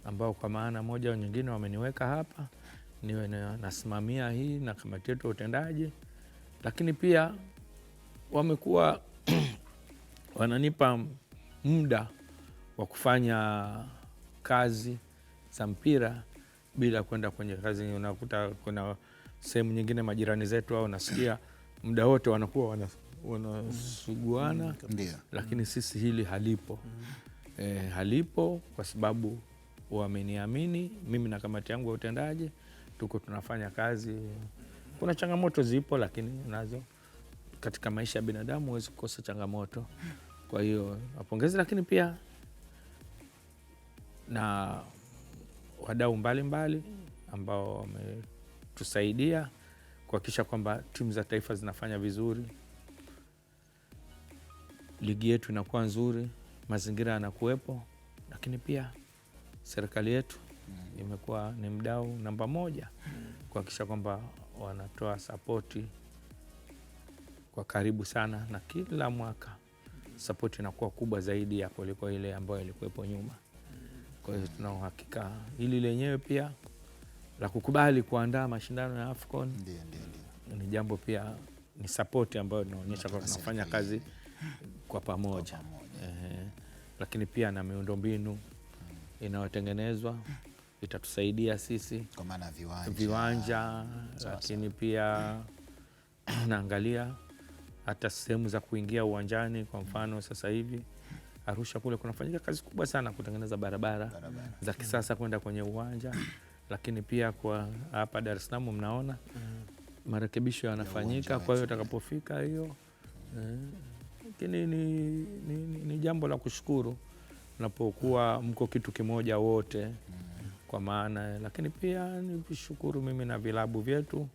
ambao kwa maana moja au nyingine wameniweka hapa niwe nasimamia hii na kamati yetu ya utendaji, lakini pia wamekuwa wananipa muda wa kufanya kazi za mpira bila kwenda kwenye kazi. Unakuta kuna sehemu nyingine majirani zetu au nasikia muda wote wanakuwa wanasuguana, lakini sisi hili halipo. Halipo kwa sababu wameniamini mimi na kamati yangu ya utendaji, tuko tunafanya kazi. Kuna changamoto zipo, lakini nazo katika maisha ya binadamu huwezi kukosa changamoto. Kwa hiyo wapongezi, lakini pia na wadau mbalimbali ambao wametusaidia kuhakikisha kwamba timu za taifa zinafanya vizuri, ligi yetu inakuwa nzuri, mazingira yanakuwepo, lakini pia serikali yetu imekuwa ni mdau namba moja kuhakikisha kwamba wanatoa sapoti kwa karibu sana, na kila mwaka sapoti inakuwa kubwa zaidi ya kuliko ile ambayo ilikuwepo nyuma. Kwa hiyo tuna uhakika hili lenyewe pia la kukubali kuandaa mashindano ya AFCON ni jambo pia, ni sapoti ambayo inaonyesha kwa tunafanya kazi kwa pamoja. Lakini pia na miundombinu inayotengenezwa itatusaidia sisi kwa maana viwanja, lakini pia naangalia hata sehemu za kuingia uwanjani. Kwa mfano sasa hivi Arusha kule kunafanyika kazi kubwa sana kutengeneza barabara za kisasa kwenda kwenye uwanja, lakini pia kwa hapa Dar es Salaam mnaona marekebisho yanafanyika. Kwa hiyo utakapofika hiyo, lakini ni jambo la kushukuru unapokuwa mko kitu kimoja wote, kwa maana. Lakini pia ni kushukuru mimi na vilabu vyetu,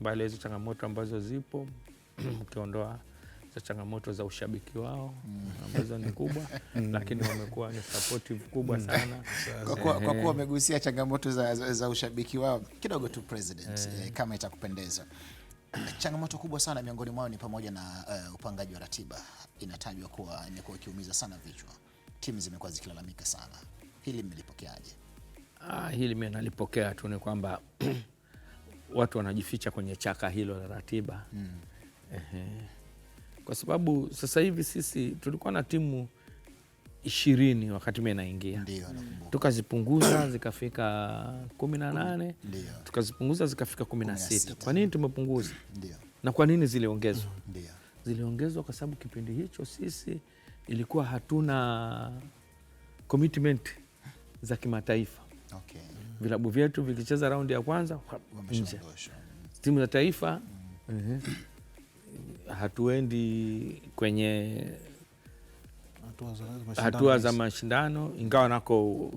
mbali hizo changamoto ambazo zipo ukiondoa za changamoto za ushabiki wao ambazo ni kubwa, lakini wamekuwa ni supportive kubwa sana. Kwa kuwa wamegusia changamoto za ushabiki wao kidogo tu president, kama itakupendeza, changamoto kubwa sana miongoni mwao ni pamoja na upangaji wa ratiba. Inatajwa kuwa imekuwa ikiumiza sana vichwa, timu zimekuwa zikilalamika sana. Hili mmelipokeaje? Hili mimi nalipokea tu, ni kwamba watu wanajificha kwenye chaka hilo la ratiba. Kwa sababu sasa hivi sisi tulikuwa na timu 20 wakati mimi naingia, tukazipunguza zikafika 18, tukazipunguza zikafika 16. Kwa nini tumepunguza? Na kwa nini ziliongezwa? Ziliongezwa kwa sababu kipindi hicho sisi ilikuwa hatuna commitment za kimataifa. Vilabu vyetu vikicheza raundi ya kwanza nje, timu za taifa hatuendi kwenye hatua za mashindano, ingawa nako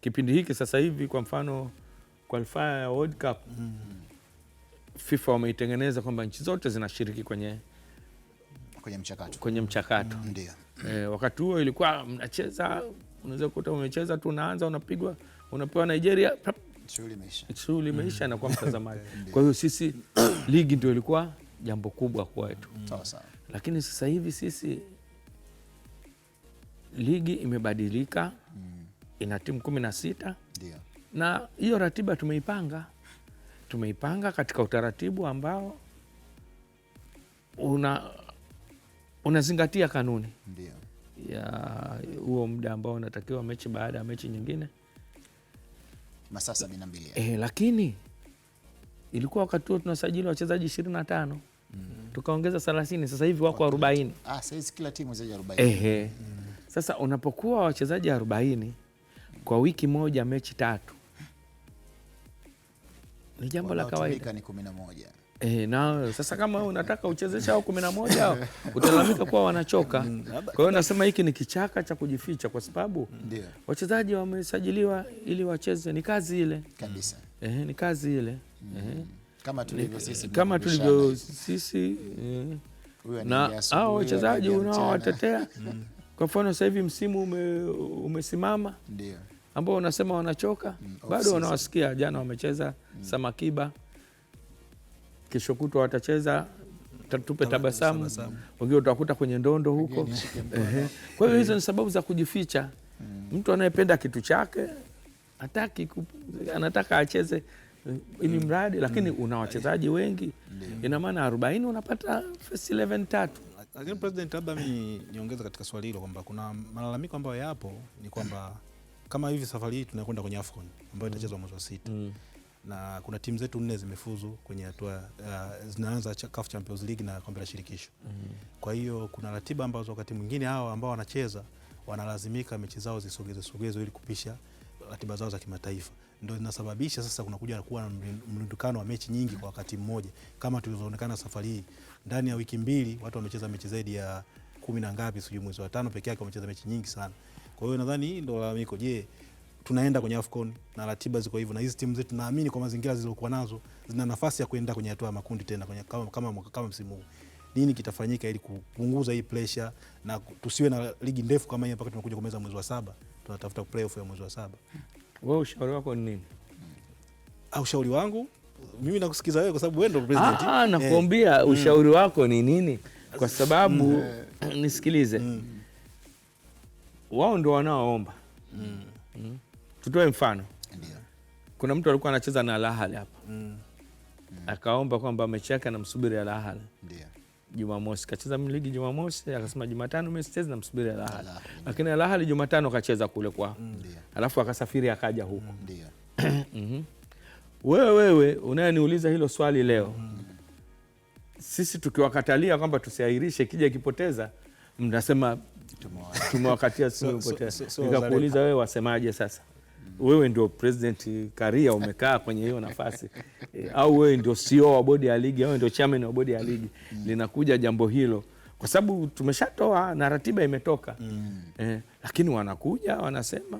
kipindi hiki sasa hivi, kwa mfano qualifier ya World Cup, FIFA wameitengeneza kwamba nchi zote zinashiriki kwenye mchakato. Wakati huo ilikuwa mnacheza, unaweza kukuta umecheza tu, unaanza unapigwa, unapewa Nigeria, shughuli imeisha na kwa mtazamaji. Kwa hiyo sisi ligi ndio ilikuwa jambo kubwa kwetu. Lakini sasa hivi sisi ligi imebadilika, ina timu 16, na hiyo ratiba tumeipanga katika utaratibu ambao unazingatia kanuni ya huo muda ambao unatakiwa mechi baada ya mechi nyingine, masaa 72. Lakini ilikuwa wakati huo tunasajili wachezaji 25, tukaongeza 30, sasa hivi wako 40. Sasa hizi kila timu zaidi ya 40. Sasa unapokuwa wachezaji 40 kwa wiki moja, mechi 3, ni jambo la kawaida. Ni 11. Na sasa kama unataka uchezesha hao 11 utalalamika kuwa wanachoka. Kwa hiyo nasema hiki ni kichaka cha kujificha, kwa sababu wachezaji wamesajiliwa ili wacheze, ni kazi ile kabisa. Ni kazi ile kama tulivyo sisi na hao wachezaji unaowatetea. Kwa mfano sasa hivi msimu umesimama, ambao unasema wanachoka, bado wanawasikia. Jana wamecheza Samakiba, kesho kutwa watacheza Tupe Tabasamu, wengine utakuta kwenye ndondo huko. Kwa hiyo hizo ni sababu za kujificha. Mtu anayependa kitu chake anataka acheze ili mradi, lakini una wachezaji wengi, ina maana 40 unapata first 11 tatu. Lakini President, labda mimi niongeza katika swali hilo kwamba kuna malalamiko ambayo yapo, ni kwamba kama hivi safari hii tunakwenda kwenye AFCON ambayo itachezwa mwezi wa 6 na kuna timu zetu 4 zimefuzu kwenye hatua zinaanza CAF Champions League na kombe la shirikisho. Kwa hiyo kuna ratiba ambazo wakati mwingine hao ambao wanacheza wanalazimika mechi zao zisogezwe ili kupisha ratiba zao za kimataifa. Ndio inasababisha sasa kunakuja kuwa na mlundukano wa mechi nyingi kwa wakati mmoja, kama tulivyoonekana safari hii. Ndani ya wiki 2 watu wamecheza mechi zaidi ya 10 na ngapi, sijui mwezi wa 5 pekee yake wamecheza mechi nyingi sana. Kwa hiyo nadhani hii ndio lalamiko. Je, tunaenda kwenye AFCON na ratiba ziko hivyo, na hizi timu zetu naamini kwa mazingira zilizokuwa nazo zina nafasi ya kwenda kwenye hatua ya makundi tena kwenye kama msimu huu. Nini kitafanyika ili kupunguza hii pressure na tusiwe na ligi ndefu kama hii mpaka tunakuja kumeza mwezi wa 7, tunatafuta playoff ya mwezi wa 7? Wewe ushauri wako ni nini? Ushauri wangu mimi nakusikiza wewe kwa sababu wewe ndio president. Nakuambia ushauri wako ni nini, kwa sababu nisikilize. Wao ndio wanaoomba. Tutoe mfano. Kuna mtu alikuwa anacheza na Al Ahly hapa. Akaomba kwamba mechi yake anamsubiri Al Ahly. Jumamosi kacheza ligi Jumamosi, akasema Jumatano mimi sichezi, namsubiri Al Ahly. Lakini Al Ahly Jumatano kacheza kule kwao. Alafu akasafiri akaja huko. Wewe unayeniuliza hilo swali leo, sisi tukiwakatalia kwamba tusiahirishe, kija ikipoteza mnasema tumewakatia sisi kupoteza. Nikakuuliza wewe wasemaje sasa? Wewe ndio President Karia, umekaa kwenye hiyo nafasi au wewe ndio CEO wa bodi ya ligi, au ndio chairman wa bodi ya ligi? Linakuja jambo hilo kwa sababu tumeshatoa na ratiba imetoka. Lakini wanakuja wanasema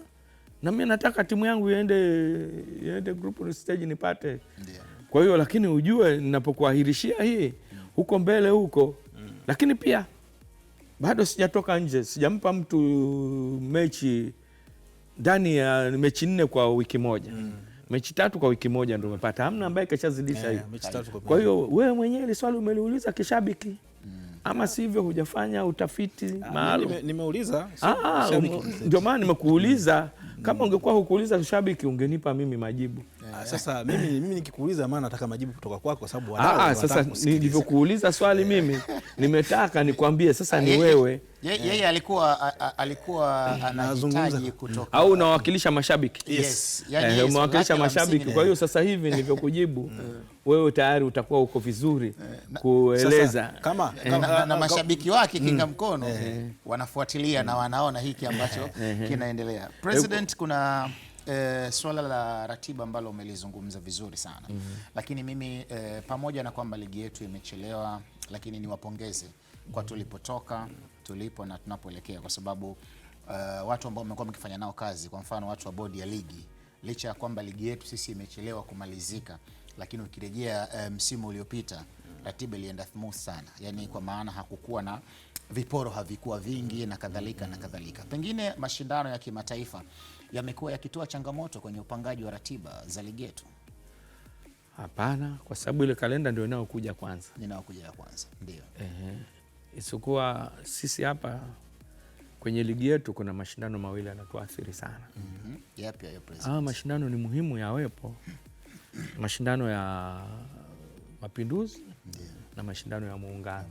na mimi nataka timu yangu iende group stage nipate. Kwa hiyo lakini ujue ninapokuahirishia hii huko mbele huko, lakini pia bado sijatoka nje, sijampa mtu mechi ndani ya mechi 4 kwa wiki moja. Mechi 3 kwa wiki moja ndio umepata. Hamna ambaye kashazidisha hiyo. Kwa hiyo wewe mwenyewe ile swali umeliuliza kishabiki. Ama sivyo hujafanya utafiti maalum. Nimeuliza ndio maana nimekuuliza. Kama ungekuwa hukuuliza kishabiki ungenipa mimi majibu. Sasa mimi nikikuuliza maana nataka majibu kutoka kwako, kwa sababu sasa nilivyokuuliza swali mimi nimetaka nikwambie sasa ni wewe. Yeye alikuwa anahitaji kutoka au unawakilisha mashabiki. Yes. Unawakilisha mashabiki. Kwa hiyo sasa hivi nilivyokujibu wewe tayari utakuwa uko vizuri kueleza na mashabiki wake kinga mkono wanafuatilia na wanaona hiki ambacho kinaendelea. President, kuna swala la ratiba ambalo umelizungumza vizuri sana. Lakini mimi pamoja na kwamba ligi yetu imechelewa, lakini niwapongeze kwa tulipotoka, tulipo na tunapoelekea, kwa sababu watu ambao mmekuwa mkifanya nao kazi, kwa mfano watu wa bodi ya ligi, licha ya kwamba ligi yetu sisi imechelewa kumalizika, lakini ukirejea msimu uliopita ratiba ilienda smooth sana. Yani kwa maana hakukuwa na viporo, havikuwa vingi na kadhalika na kadhalika. Pengine mashindano ya kimataifa yamekuwa yakitoa changamoto kwenye upangaji wa ratiba za ligi yetu? Hapana, kwa sababu ile kalenda ndio inayokuja kwanza. Ndio. Isikuwa sisi hapa kwenye ligi yetu kuna mashindano mawili yanatuathiri sana. Yapi hayo President? Mashindano ni muhimu yawepo. Mashindano ya Mapinduzi na mashindano ya Muungano.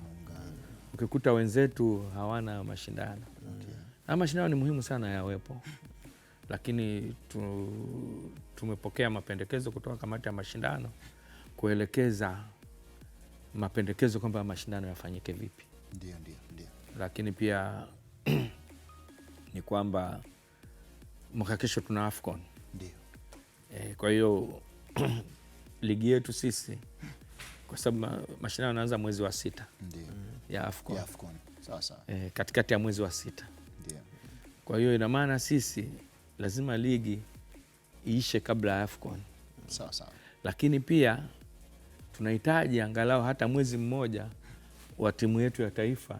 Ukikuta wenzetu hawana mashindano. Mashindano ni muhimu sana yawepo. Lakini tumepokea mapendekezo kutoka kamati ya mashindano kuelekeza mapendekezo kwamba mashindano yafanyike vipi. Ndio. Lakini pia ni kwamba mwaka kesho tuna AFCON. Ndio. Kwa hiyo ligi yetu sisi kwa sababu mashindano yanaanza mwezi wa 6 Ndio. ya AFCON. Ya AFCON. Sawa sawa. Katikati ya mwezi wa 6. Ndio. Kwa hiyo ina maana sisi lazima ligi iishe kabla ya AFCON. Sawa sawa. Lakini pia tunahitaji angalau hata mwezi mmoja wa timu yetu ya taifa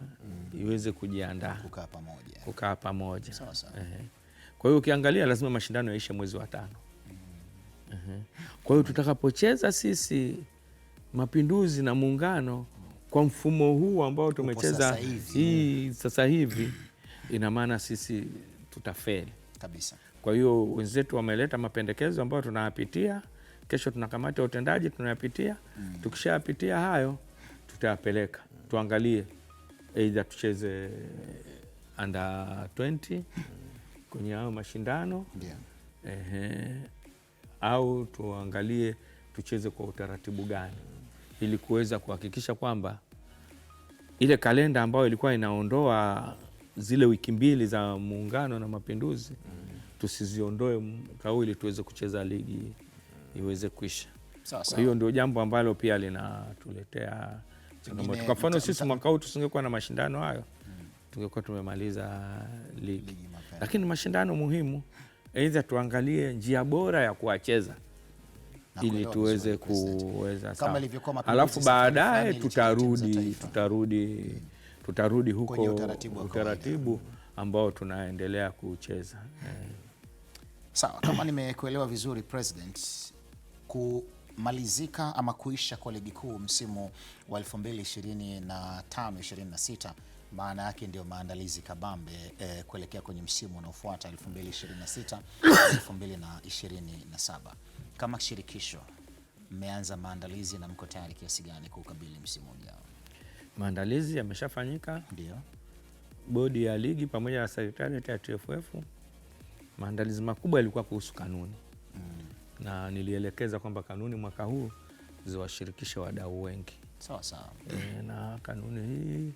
iweze kujiandaa, kukaa pamoja. Sawa sawa. Kwa hiyo ukiangalia lazima mashindano yaishe mwezi wa 5. Kwa hiyo tutakapocheza sisi Mapinduzi na Muungano kwa mfumo huu ambao tumecheza sasa hivi, ina maana sisi tutafeli kabisa. Kwa hiyo wenzetu wameleta mapendekezo ambayo tunayapitia. Kesho tuna kamati ya utendaji tunayapitia. Tukishayapitia hayo tutayapeleka tuangalie, aidha tucheze under 20 kwenye hayo mashindano. Au tuangalie tucheze kwa utaratibu gani, ili kuweza kuhakikisha kwamba ile kalenda ambayo ilikuwa inaondoa zile wiki 2 za Muungano na Mapinduzi tusiziondoe ili tuweze kucheza ligi iweze kuisha. Kwa hiyo ndio jambo ambalo pia linatuletea changamoto. Kwa mfano sisi mwaka huu tusingekuwa na mashindano hayo, tungekuwa tumemaliza ligi. Lakini mashindano muhimu, aidha tuangalie njia bora ya kuwacheza ili tuweze kuweza sawa. Alafu baadaye tutarudi huko utaratibu ambao tunaendelea kucheza. Sawa, kama nimekuelewa vizuri President, kumalizika ama kuisha kwa ligi kuu msimu wa 2025-26 maana yake ndio maandalizi kabambe kuelekea kwenye msimu unaofuata 2026-2027. Kama shirikisho mmeanza maandalizi na mko tayari kiasi gani kukabili msimu ujao? Maandalizi yameshafanyika. Ndio. Bodi ya ligi pamoja na sekretarieti ya TFF, maandalizi makubwa yalikuwa kuhusu kanuni. Na nilielekeza kwamba kanuni mwaka huu ziwashirikishe wadau wengi. Sawa sawa. Na kanuni hii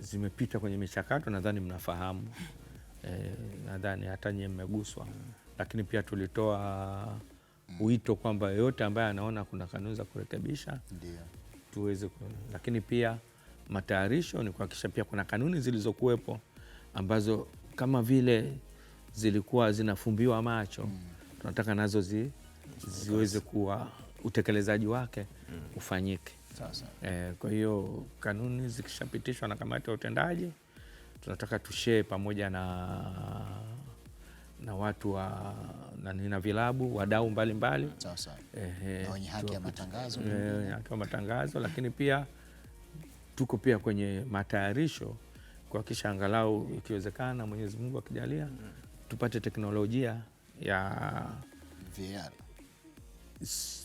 zimepita kwenye michakato, nadhani mnafahamu. Nadhani hata nyinyi mmeguswa. Lakini pia tulitoa wito kwamba yote ambaye anaona kuna kanuni za kurekebisha tuweze lakini pia matayarisho ni kuhakikisha pia kuna kanuni zilizokuwepo ambazo kama vile zilikuwa zinafumbiwa macho, tunataka nazo ziweze kuwa utekelezaji wake ufanyike. Kwa hiyo kanuni zikishapitishwa na kamati ya utendaji, tunataka tushare pamoja na watu na vilabu, wadau mbalimbali. Na wenye haki ya matangazo. Haki ya matangazo, lakini pia tuko pia kwenye matayarisho kuhakikisha angalau ikiwezekana, Mwenyezi Mungu akijalia, tupate teknolojia ya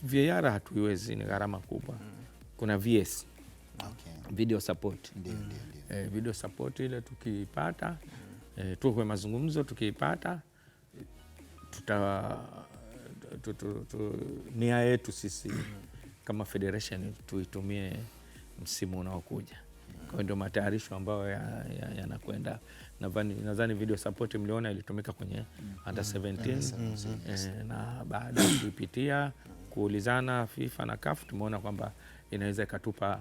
VAR. Hatuiwezi, ni gharama kubwa. Kuna VS, video support. Video support ile tukiipata, tuko kwa mazungumzo, tukiipata nia yetu sisi kama federation tuitumie msimu unaokuja. Kwa hiyo ndio matayarisho ambayo yanakwenda. Nadhani video support mliona ilitumika kwenye under 17 na baada ya kuipitia kuulizana FIFA na CAF, tumeona kwamba inaweza ikatupa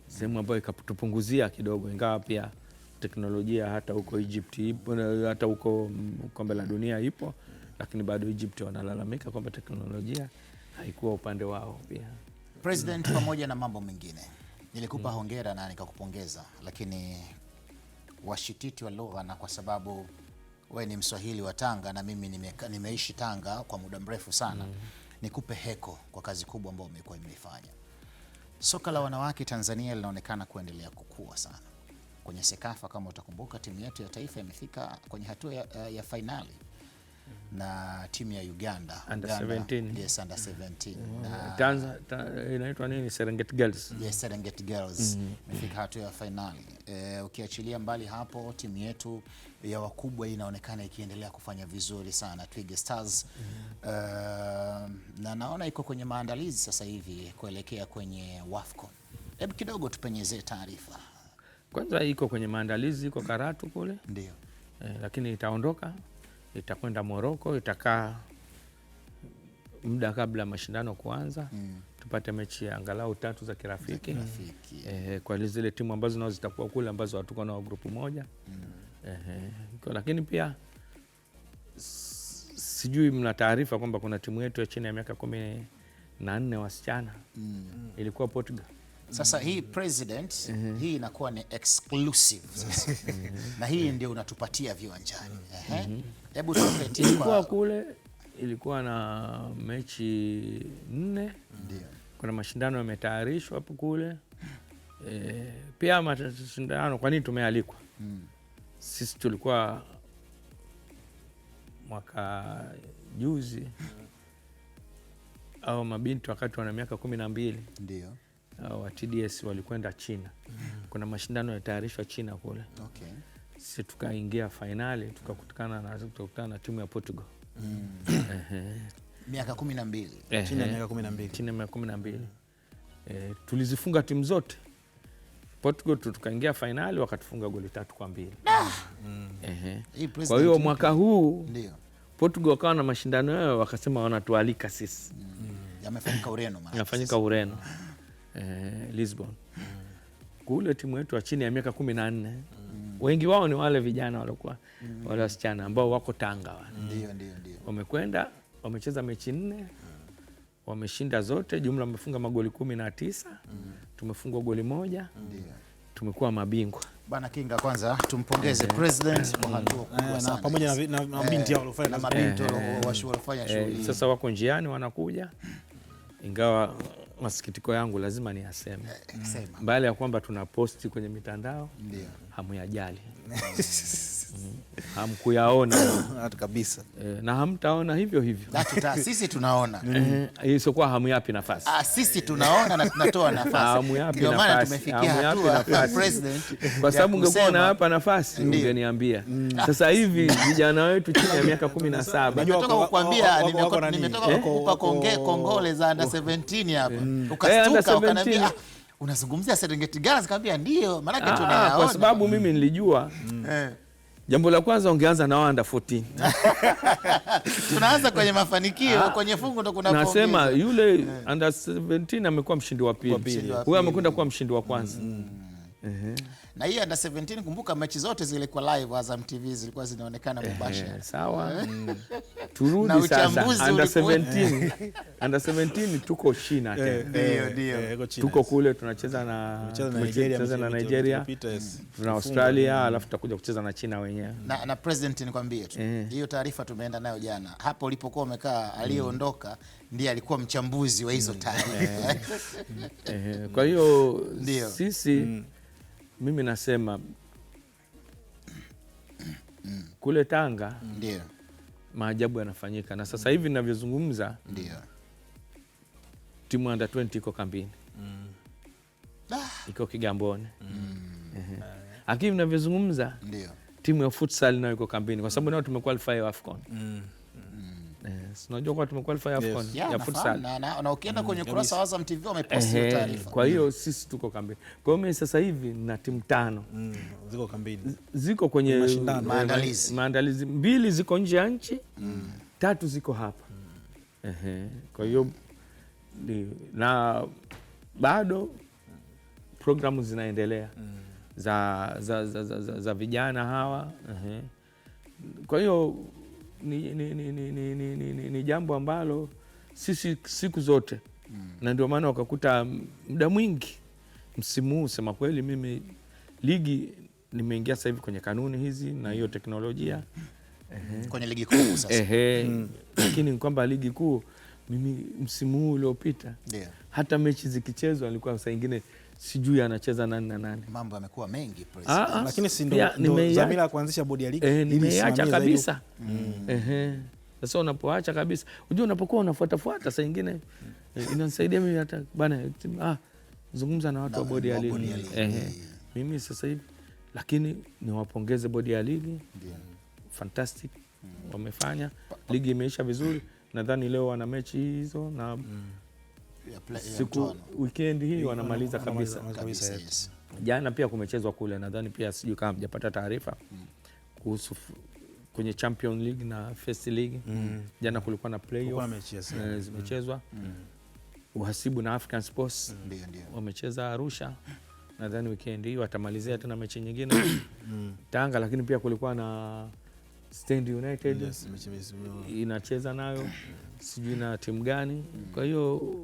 sehemu ambayo ikatupunguzia kidogo, ingawa pia teknolojia hata huko Egypt ipo, hata huko kombe la dunia ipo, lakini bado Egypt wanalalamika kwamba teknolojia haikuwa upande wao pia. President, pamoja na mambo mengine, nilikupa hongera na nikakupongeza, lakini washititi wa lugha, na kwa sababu we ni Mswahili wa Tanga na mimi nimeishi Tanga kwa muda mrefu sana, nikupe heko kwa kazi kubwa ambayo umekuwa imeifanya. Soka la wanawake Tanzania linaonekana kuendelea kukua sana. Kwenye Sekafa, kama utakumbuka, timu yetu ya taifa imefika kwenye hatua ya finali na timu ya Uganda under 17. Yes, under 17. Inaitwa nini? Serengeti Girls. Yes, Serengeti Girls imefika hatua ya finali. Ukiachilia mbali hapo, timu yetu ya wakubwa inaonekana ikiendelea kufanya vizuri sana, Twiga Stars. Na naona iko kwenye maandalizi sasa hivi kuelekea kwenye WAFCON. Hebu kidogo tupenyezee taarifa. Kwanza iko kwenye maandalizi, iko Karatu kule. Ndio. Lakini itaondoka, itakwenda Morocco, itakaa muda kabla mashindano kuanza. tupate mechi angalau 3 za kirafiki. Kwa zile timu ambazo nao zitakuwa kule ambazo hatuko nao grupu moja. Lakini pia sijui mna taarifa kwamba kuna timu yetu ya chini ya miaka 14 wasichana ilikuwa Portugal. Sasa hii president hii inakuwa ni exclusive sasa. Na hii ndio unatupatia viwanjani. Hebu tupe ilikuwa kule, ilikuwa na mechi 4. Ndio. Kuna mashindano yametayarishwa hapo kule. Pia mashindano, kwa nini tumealikwa? Sisi tulikuwa mwaka juzi au mabinti wakati wana miaka 12 ndio wa TDS walikwenda China. Kuna mashindano yatayarishwa China kule. Okay. Sisi tukaingia finali, tukakutana na timu ya Portugal. Miaka 12. Chini ya miaka 12. Chini ya miaka 12. Tulizifunga timu zote. Portugal tukaingia finali, wakatufunga goli 3-2. Kwa hiyo mwaka huu ndio Portugal wakawa na mashindano yao, wakasema wanatualika sisi. Yamefanyika Ureno mara. Yamefanyika Ureno. Lisbon. Kule timu yetu wa chini ya miaka 14. Wengi wao ni wale vijana walikuwa wale wasichana ambao wako Tanga wale. Ndio. Wamekwenda, wamecheza mechi 4. Wameshinda zote, jumla wamefunga magoli 19. Tumefungwa goli 1. Ndio. Tumekuwa mabingwa. Bwana Kinga, kwanza tumpongeze president kwa hatua kubwa sana. Pamoja na mabinti hao waliofanya na mabinti waliofanya shughuli. Sasa wako njiani wanakuja. Ingawa masikitiko yangu lazima niyaseme. Mbali ya kwamba tuna posti kwenye mitandao, ndio hamuyajali. Hamkuyaona hata kabisa. Na hamtaona hivyo hivyo. Sisi tunaona. Hiyo kwa hamuyapi nafasi. Sisi tunaona na tunatoa nafasi. Hamuyapi nafasi. Maana tumefikia hatua president. Kwa sababu ungekuwa na hapa nafasi ungeniambia. Sasa hivi vijana wetu chini ya miaka 17. Nimetoka kukuambia, nimetoka kukupa kongole za under 17 hapa. Ukastuka ukaniambia unazungumzia Serengeti Girls, nikamwambia ndio, maana yake tunayaona. Kwa sababu mimi nilijua jambo la kwanza ungeanza na under 14. Tunaanza kwenye mafanikio, kwenye fungu ndo kuna pongezi. Nasema yule under 17 amekuwa mshindi wa pili. Huyo amekwenda kuwa mshindi wa kwanza. Na hii under 17, kumbuka mechi zote zile kwa live Azam TV zilikuwa zinaonekana mubashara. Sawa. Turudi sasa under 17. Under 17 tuko China tena. Ndio. Tuko kule tunacheza na Nigeria. Tuna Australia, alafu tutakuja kucheza na China wenyewe. Na president nikwambie tu. Hiyo taarifa tumeenda nayo jana. Hapo ulipokuwa umekaa, aliyeondoka ndiye alikuwa mchambuzi wa hizo taarifa. Kwa hiyo sisi mimi nasema kule Tanga ndio maajabu yanafanyika, na sasa hivi ninavyozungumza ndio timu under 20 iko kambini. Iko Kigamboni. Lakini ninavyozungumza ndio timu ya futsal nayo iko kambini, kwa sababu nao tumequalify AFCON. Unajua kwa tumequalify AFCON ya futsal. Na ukienda kwenye kurasa wa Azam TV wamepost hiyo taarifa. Kwa hiyo sisi tuko kambini. Kwa hiyo mimi sasa hivi na timu 5 ziko kambini. Ziko kwenye maandalizi. 2 ziko nje ya nchi, 3 ziko hapa. Kwa hiyo na bado programu zinaendelea za vijana hawa. Kwa hiyo ni jambo ambalo sisi siku zote na ndio maana wakakuta muda mwingi msimu huu, sema kweli, mimi ligi nimeingia sasa hivi kwenye kanuni hizi na hiyo teknolojia kwenye ligi kuu sasa. Lakini kwamba ligi kuu mimi msimu huu uliopita hata mechi zikichezwa alikuwa saa nyingine sijui anacheza nani na nani. Mambo yamekuwa mengi lakini si ndo dhamira ya kuanzisha bodi ya ligi nimeacha kabisa. Sasa unapoacha kabisa, unajua unapokuwa unafuatafuata saa nyingine inanisaidia mimi hata bana zungumza na watu wa bodi ya ligi. Mimi sasa hivi, lakini niwapongeze bodi ya ligi. Fantastic. Wamefanya ligi imeisha vizuri. Nadhani leo wana mechi hizo na siku weekend hii wanamaliza kabisa. Jana pia kumechezwa kule, nadhani pia sijui kama mjapata taarifa kuhusu kwenye Champion League na First League. Jana kulikuwa na playoff zimechezwa. uhasibu na African Sports Ndio, ndio. wamecheza Arusha, nadhani weekend hii watamalizia tena mechi nyingine Tanga, lakini pia kulikuwa na Stand United inacheza nayo sijui na timu gani. Kwa hiyo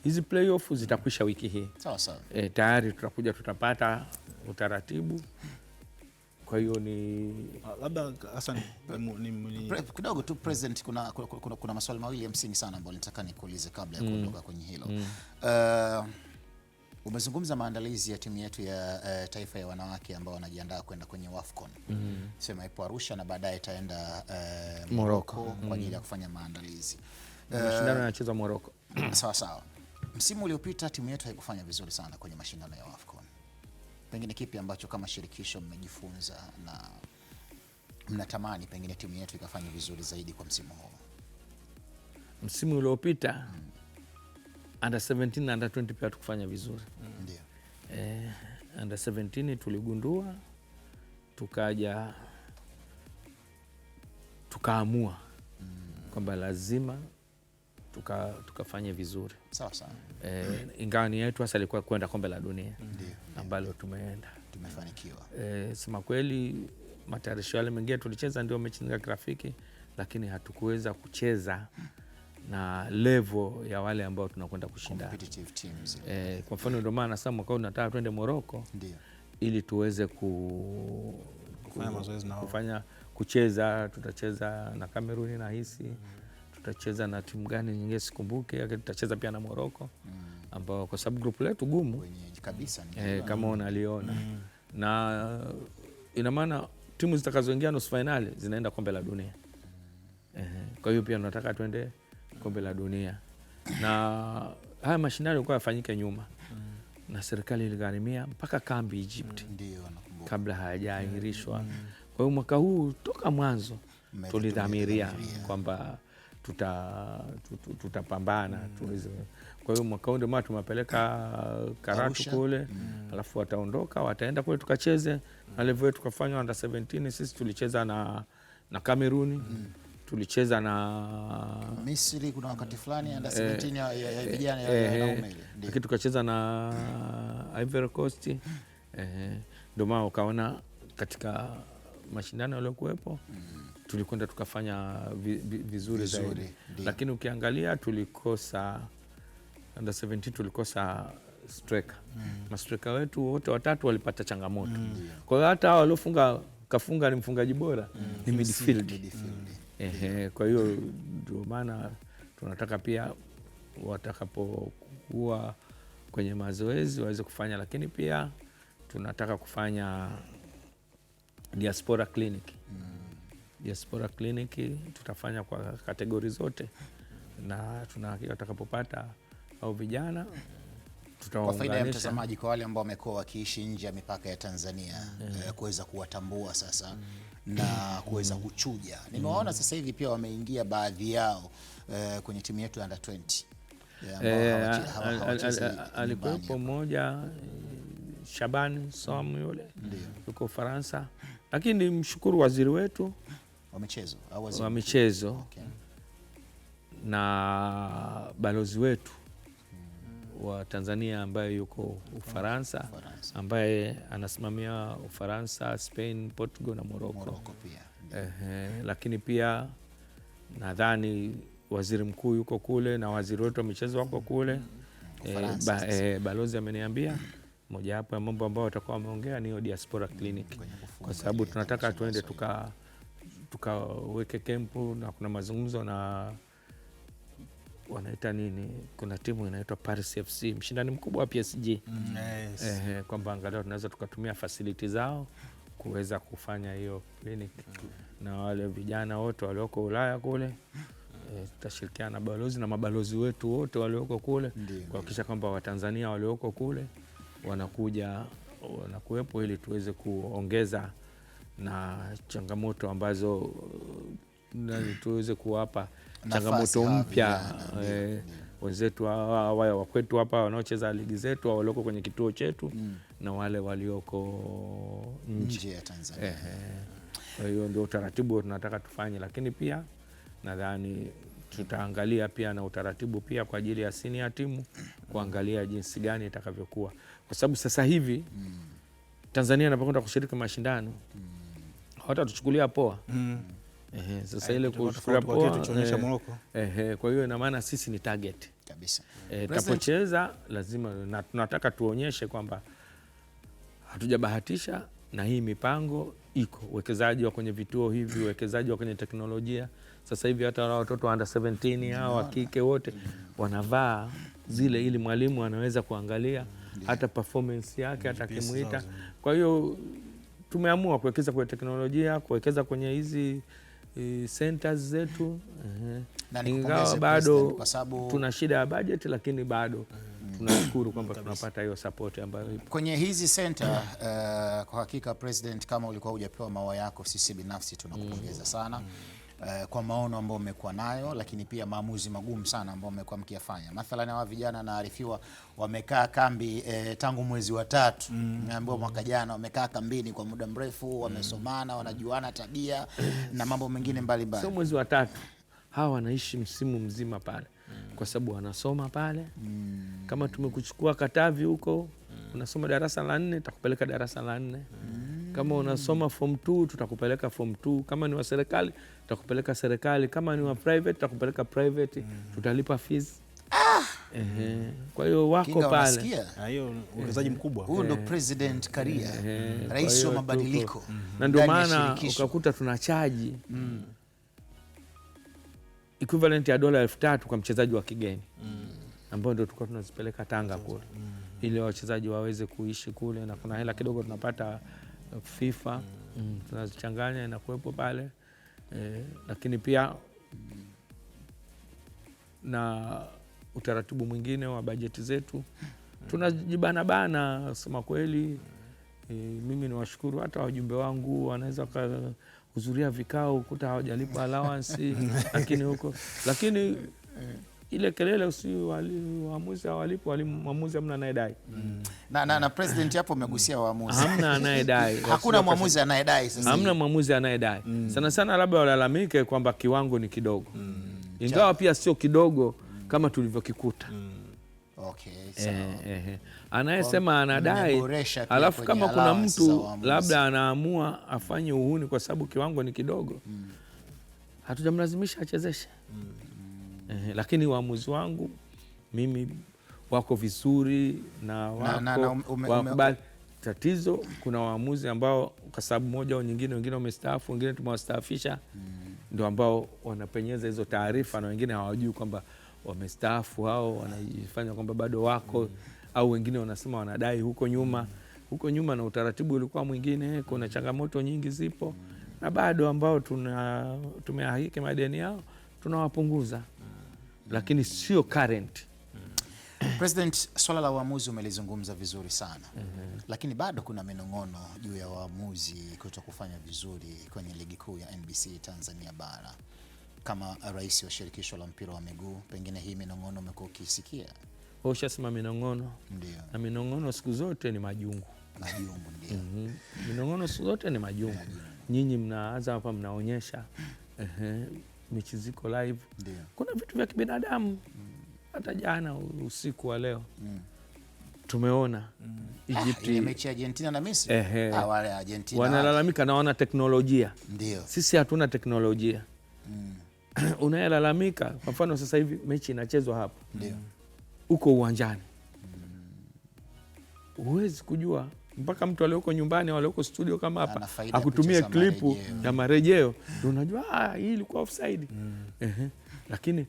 hizi playoff zitakwisha wiki hii. Sawa sawa. Tayari tutapata utaratibu. Kwa hiyo ni labda Hassan kidogo tu President, kuna maswali mawili ya msingi sana ambayo nataka nikuulize kabla ya kuondoka kwenye hilo. Umezungumza maandalizi ya timu yetu ya taifa ya wanawake ambao wanajiandaa kwenda kwenye WAFCON. Sema ipo Arusha na baadaye itaenda Morocco kwa ajili ya kufanya maandalizi. Mashindano yanachezwa Morocco. Sawa sawa. Msimu uliopita timu yetu haikufanya vizuri sana kwenye mashindano ya WAFCON. Pengine kipi ambacho kama shirikisho mmejifunza na mnatamani pengine timu yetu ikafanya vizuri zaidi kwa msimu huu? Msimu uliopita under 17 na under 20 pia tukufanya vizuri. Ndio. Under 17 tuligundua, tukaja tukaamua kwamba lazima tukafanye vizuri. Sawa sawa. Ingawa ni yetu hasa ilikuwa kwenda kombe la dunia. Ndio. Ambalo tumefanikiwa. Sema kweli matayarisho yale mengine tulicheza ndio mechi za kirafiki, lakini hatukuweza kucheza na level ya wale ambao tunakwenda kushinda. Competitive teams. Kwa mfano ndio maana sasa mwaka huu tunataka twende Morocco. Ndio. Ili tuweze kufanya mazoezi nao. Kucheza, tutacheza na Kameruni na hisi. Tutacheza na timu gani nyingine sikumbuke, lakini tutacheza pia na Morocco. Ambao kwa sababu group letu gumu kabisa kama unaliona. Na ina maana timu zitakazoingia nusu finali zinaenda kombe la dunia. Kwa hiyo pia tunataka twende kombe la dunia. Na haya mashindano yalikuwa yafanyike nyuma. Na serikali iligharimia mpaka kambi Egypt. Ndio, nakumbuka. Kabla hayajaahirishwa. Kwa hiyo mwaka huu toka mwanzo tulidhamiria kwamba tutapambana tuweze. Kwa hiyo mwaka huu ndio maana tumepeleka Karatu kule, alafu wataondoka wataenda kule tukacheze na level yetu tukafanya under 17. Sisi tulicheza na Kameruni, tulicheza na Misri kuna wakati fulani under 17 ya vijana ya wanaume. Lakini tukacheza na Ivory Coast. Ndio maana ukaona katika mashindano yaliyokuwepo tulikwenda tukafanya vizuri zaidi. Lakini ukiangalia tulikosa under 17, tulikosa striker. Mastrika wetu wote watatu walipata changamoto. Kwa hiyo hata hao waliofunga kafunga ni mfungaji bora ni midfield. Kwa hiyo ndio maana tunataka pia watakapokuwa kwenye mazoezi waweze kufanya, lakini pia tunataka kufanya diaspora clinic. Diaspora clinic tutafanya kwa kategori zote, na tunahakika tutakapopata au vijana kwa faida ya mtazamaji, kwa wale ambao wamekuwa wakiishi nje ya mipaka ya Tanzania, kuweza kuwatambua sasa na kuweza kuchuja. Nimewaona sasa hivi pia wameingia baadhi yao kwenye timu yetu ya under 20. Alikuwepo mmoja Shabani Somu yule yuko Ufaransa, lakini mshukuru waziri wetu wa michezo na balozi wetu wa Tanzania ambaye yuko Ufaransa, ambaye anasimamia Ufaransa, Spain, Portugal na Morocco pia. Lakini pia nadhani waziri mkuu yuko kule na waziri wetu wa michezo wako kule. Balozi ameniambia moja hapo ya mambo ambayo watakuwa wameongea ni diaspora clinic, kwa sababu tunataka tuende tukaweke kempu, na kuna mazungumzo na wanaita nini, kuna timu inaitwa Paris FC, mshindani mkubwa wa PSG, kwamba angalau tunaweza tukatumia facility zao kuweza kufanya hiyo clinic. Na wale vijana wote walioko Ulaya kule tutashirikiana na balozi na mabalozi wetu wote walioko kule kuhakikisha kwamba Watanzania walioko kule wanakuwepo ili tuweze kuongeza na changamoto ambazo tuweze kuwapa changamoto mpya wenzetu wa kwetu hapa wanaocheza ligi zetu au walioko kwenye kituo chetu na wale walioko nje ya Tanzania. Kwa hiyo ndio utaratibu tunataka tufanye, lakini pia nadhani Tutaangalia pia na utaratibu pia kwa ajili ya senior timu kuangalia jinsi gani itakavyokuwa, kwa sababu sasa hivi Tanzania inapokwenda kushiriki mashindano hawatatuchukulia poa. Sasa ile kuchukulia poa kwa hiyo ina maana sisi ni target kabisa. Tapocheza lazima, na tunataka tuonyeshe kwamba hatujabahatisha na hii mipango iko, uwekezaji wa kwenye vituo hivi, uwekezaji wa kwenye teknolojia. Sasa hivi hata watoto under 17 hao wa kike wote wanavaa zile, ili mwalimu anaweza kuangalia hata performance yake hata kimuita. Kwa hiyo tumeamua kuwekeza kwenye teknolojia, kuwekeza kwenye hizi centers zetu. Ingawa bado tuna shida ya budget, lakini bado tunashukuru kwamba tunapata hiyo support ambayo ipo kwenye hizi center. Kwa hakika President, kama ulikuwa hujapewa maua yako, sisi binafsi tunakupongeza sana kwa maono ambayo umekuwa nayo, lakini pia maamuzi magumu sana ambayo umekuwa mkiyafanya. Mathalan, hawa vijana naarifiwa wamekaa kambi tangu mwezi wa 3. Naambiwa mwaka jana wamekaa kambini kwa muda mrefu, wamesomana, wanajuana tabia na mambo mengine mbalimbali. Sio mwezi wa 3, hawa wanaishi msimu mzima pale kwa sababu wanasoma pale. Kama tumekuchukua Katavi huko, unasoma darasa la 4, tutakupeleka darasa la 4. Kama unasoma form 2, tutakupeleka form 2. Kama ni wa serikali, tutakupeleka serikali. Kama ni wa private, tutakupeleka private. Tutalipa fees. Kwa hiyo wako pale. Hiyo uwekezaji mkubwa. Huyu ndo President Karia, rais wa mabadiliko. Na ndio maana ukakuta tunachaji equivalent ya dola 3,000 kwa mchezaji wa kigeni, ambao ndio tulikuwa tunazipeleka Tanga kule, ili wachezaji waweze kuishi kule, na kuna hela kidogo tunapata FIFA, tunazichanganya na kuwepo pale. Lakini pia na utaratibu mwingine wa bajeti zetu tunajibana sema kweli. Mimi niwashukuru hata wajumbe wangu, wanaweza kuhudhuria vikao kuta hawajalipa allowance lakini huko, lakini ile kelele waamuzi hawalipo, mwamuzi hamna anayedai. Na President hapo umegusia waamuzi. Hamna anayedai. Hakuna mwamuzi anayedai sasa. Hamna mwamuzi anayedai. Sana sana labda walalamike kwamba kiwango ni kidogo. Ingawa pia sio kidogo kama tulivyokikuta. Okay, sawa. Anayesema anadai, alafu kama kuna mtu labda anaamua afanye uhuni kwa sababu kiwango ni kidogo, hatujamlazimisha achezeshe. Lakini waamuzi wangu mimi wako vizuri na wako tatizo. Kuna waamuzi ambao kwa sababu moja au nyingine, wengine wamestaafu, wengine tumewastaafisha, ndio ambao wanapenyeza hizo taarifa, na wengine hawajui kwamba wamestaafu, hao wanajifanya kwamba bado wako, au wengine wanasema wanadai huko nyuma. Huko nyuma na utaratibu ulikuwa mwingine. Kuna changamoto nyingi zipo, na bado ambao tumeahiki madeni yao tunawapunguza, lakini sio current. President, swala la waamuzi umelizungumza vizuri sana. Lakini bado kuna minong'ono juu ya waamuzi kutokufanya vizuri kwenye ligi kuu ya NBC Tanzania bara. Kama rais wa shirikisho la mpira wa miguu, pengine hii minong'ono umekuwa ukisikia? Ushasema minong'ono. Ndio. Na minong'ono siku zote ni majungu. Majungu ndio. Minong'ono siku zote ni majungu. Nyinyi mnaanza hapa mnaonyesha mechi ziko live. Ndio. Kuna vitu vya kibinadamu. Hata jana usiku wa leo tumeona Egypt, mechi ya Argentina na Misri. Wale Argentina wanalalamika na wana teknolojia. Ndio. Sisi hatuna teknolojia. Unayelalamika, kwa mfano sasa hivi mechi inachezwa hapa. Ndio. Uko uwanjani. Huwezi kujua mpaka mtu alioko nyumbani au alioko studio kama hapa akutumie klipu ya marejeo, ndio unajua hii ilikuwa offside. Lakini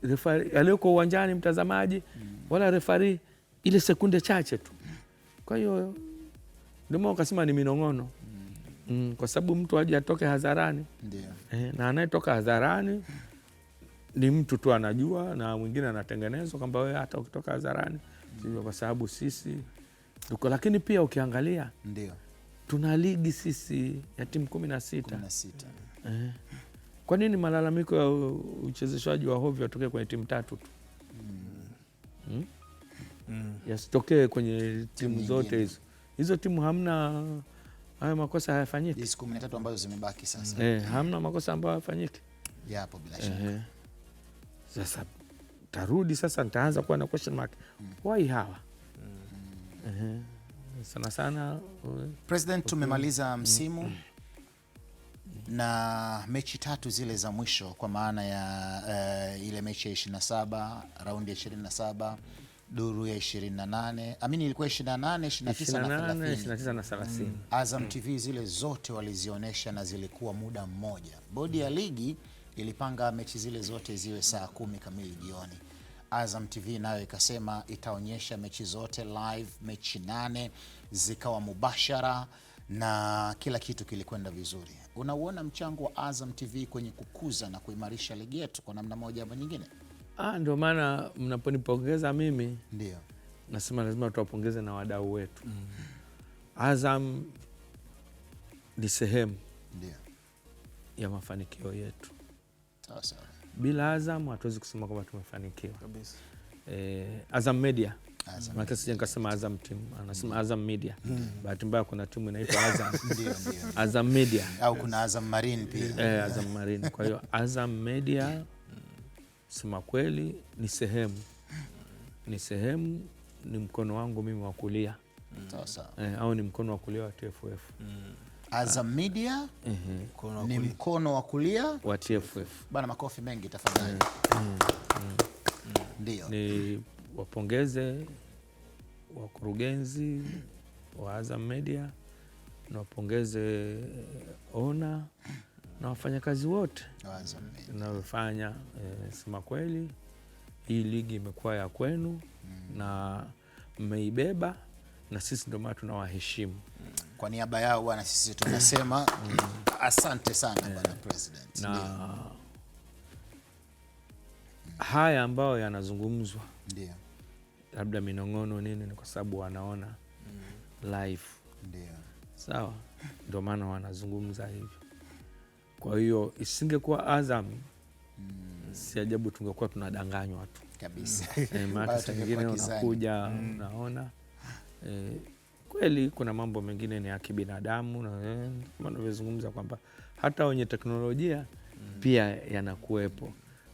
refari alioko uwanjani, mtazamaji wala refari, ile sekunde chache tu. Kwa hiyo ndio ukasema ni minong'ono. Kwa sababu mtu aje atoke hadharani. Ndio. Na anayetoka hadharani ni mtu tu anajua, na mwingine anatengenezwa kwamba wewe hata ukitoka hadharani sio, kwa sababu sisi tuko. Lakini pia ukiangalia, ndio tuna ligi sisi ya timu 16. Kwa nini malalamiko ya uchezeshaji wa hovyo yatokee kwenye timu 3 tu? Yasitokee kwenye timu zote hizo. Hizo timu hamna hayo makosa hayafanyiki. Hizo 13 ambazo zimebaki sasa. Hamna makosa ambayo hayafanyiki. Yapo bila shaka. Sasa tarudi sasa, nitaanza kuwa na question mark, why hawa? Sana sana President, tumemaliza msimu na mechi 3 zile za mwisho, kwa maana ya ile mechi ya 27, raundi ya 27, duru ya 28, amini ilikuwa 28, 29 na 30. Azam TV zile zote walizionyesha na zilikuwa muda mmoja. Bodi ya ligi ilipanga mechi zile zote ziwe saa 10 kamili jioni. Azam TV nayo ikasema itaonyesha mechi zote live, mechi 8 zikawa mubashara na kila kitu kilikwenda vizuri. Unauona mchango wa Azam TV kwenye kukuza na kuimarisha ligi yetu kwa namna moja ama nyingine? Ndio maana mnaponipongeza mimi, ndio nasema lazima tuwapongeze na wadau wetu. Azam ni sehemu ya mafanikio yetu. Sawa. Bila Azam hatuwezi kusema kwamba tumefanikiwa kabisa. Azam Media, maana sije nikasema Azam Team, anasema Azam Media. Bahati mbaya kuna timu inaitwa Azam. Ndio. Azam Media, au kuna Azam Marine pia. Azam Marine. Kwa hiyo Azam Media, sema kweli ni sehemu, ni mkono wangu mimi wa kulia. Sawa. Au ni mkono wa kulia wa TFF. Azam Media ni mkono wa kulia wa TFF. Bana, makofi mengi tafadhali. Ndio. Ni wapongeze wakurugenzi wa Azam Media, na wapongeze ona na wafanyakazi wote tunaofanya. Sema kweli hii ligi imekuwa ya kwenu na mmeibeba, na sisi ndio maana tunawaheshimu. Kwa niaba yao bwana, sisi tunasema asante sana bwana President. Na haya ambayo yanazungumzwa, ndio labda minong'ono nini, ni kwa sababu wanaona live. Ndio. Sawa, ndio maana wanazungumza hivi. Kwa hiyo isingekuwa Azam, si ajabu tungekuwa tunadanganywa tu kabisa. Maana saa nyingine unakuja unaona kweli kuna mambo mengine ni ya kibinadamu, na kama unavyozungumza kwamba hata wenye teknolojia pia yanakuwepo,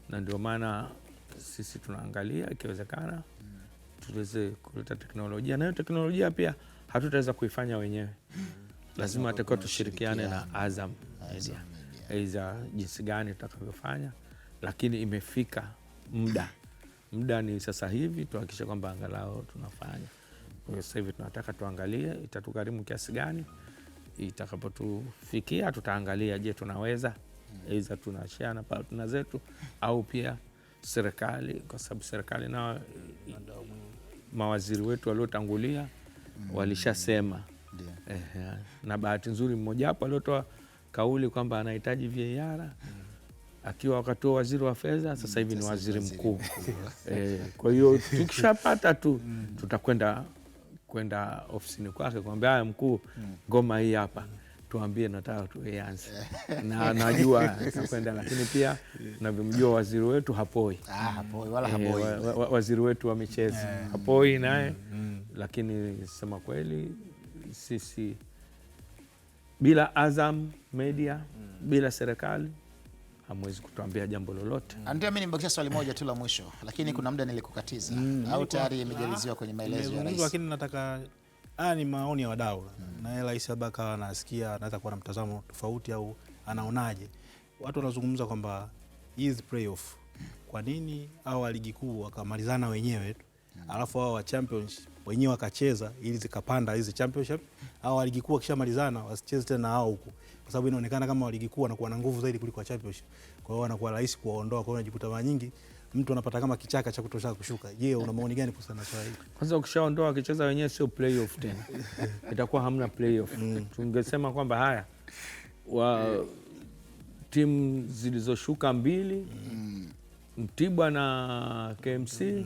na ndio maana sisi tunaangalia ikiwezekana tuweze kuleta teknolojia, na hiyo teknolojia pia hatutaweza kuifanya wenyewe. Lazima atakuwa tushirikiane na Azam Media. Aidha jinsi gani tutakavyofanya, lakini imefika muda ni sasa hivi tuhakikishe kwamba angalau tunafanya. Kwa hiyo sasa hivi tunataka tuangalie itatugharimu kiasi gani. Itakapotufikia tutaangalia, je, tunaweza aidha tunashare na partner zetu au pia serikali, kwa sababu serikali na mawaziri wetu waliotangulia walishasema. Na bahati nzuri mmoja hapo aliotoa kauli kwamba anahitaji VAR akiwa wakati wa waziri wa fedha, sasa hivi ni waziri mkuu. Kwa hiyo tukishapata tu tutakwenda ofisini kwake kwamba haya mkuu, ngoma hii hapa tuambie nataka tuianze. Na najua tutakwenda, lakini pia navyomjua waziri wetu hapoi. Waziri wetu wa michezo hapoi naye. Lakini sema kweli sisi bila Azam Media, bila serikali hamwezi kutuambia jambo lolote. Ndio, mimi nimebakisha swali moja tu la mwisho, lakini kuna muda nilikukatiza. Au tayari imejaliziwa kwenye maelezo ya rais? Lakini nataka ni maoni ya wadau. Na yeye rais labda kawa anasikia, anaweza kuwa na mtazamo tofauti au anaonaje. Watu wanazungumza kwamba hizi playoff, kwa nini hao wa ligi kuu wakamalizana wenyewe alafu hao wa championship wenyewe wakacheza ili zikapanda hizi championship, hao wa ligi kuu wakishamalizana wasicheze tena hao huko, kwa sababu inaonekana kama wa ligi kuu wanakuwa na nguvu zaidi kuliko wa championship. Kwa hiyo wanakuwa rahisi kuwaondoa. Kwa hiyo unajikuta mara nyingi mtu anapata kama kichaka cha kutosha kushuka. Je, una maoni gani kuhusiana na swala hili? Kwanza ukishaondoa wakicheza wenyewe sio playoff tena. Itakuwa hamna playoff. Tungesema kwamba haya timu zilizoshuka 2, Mtibwa na KMC,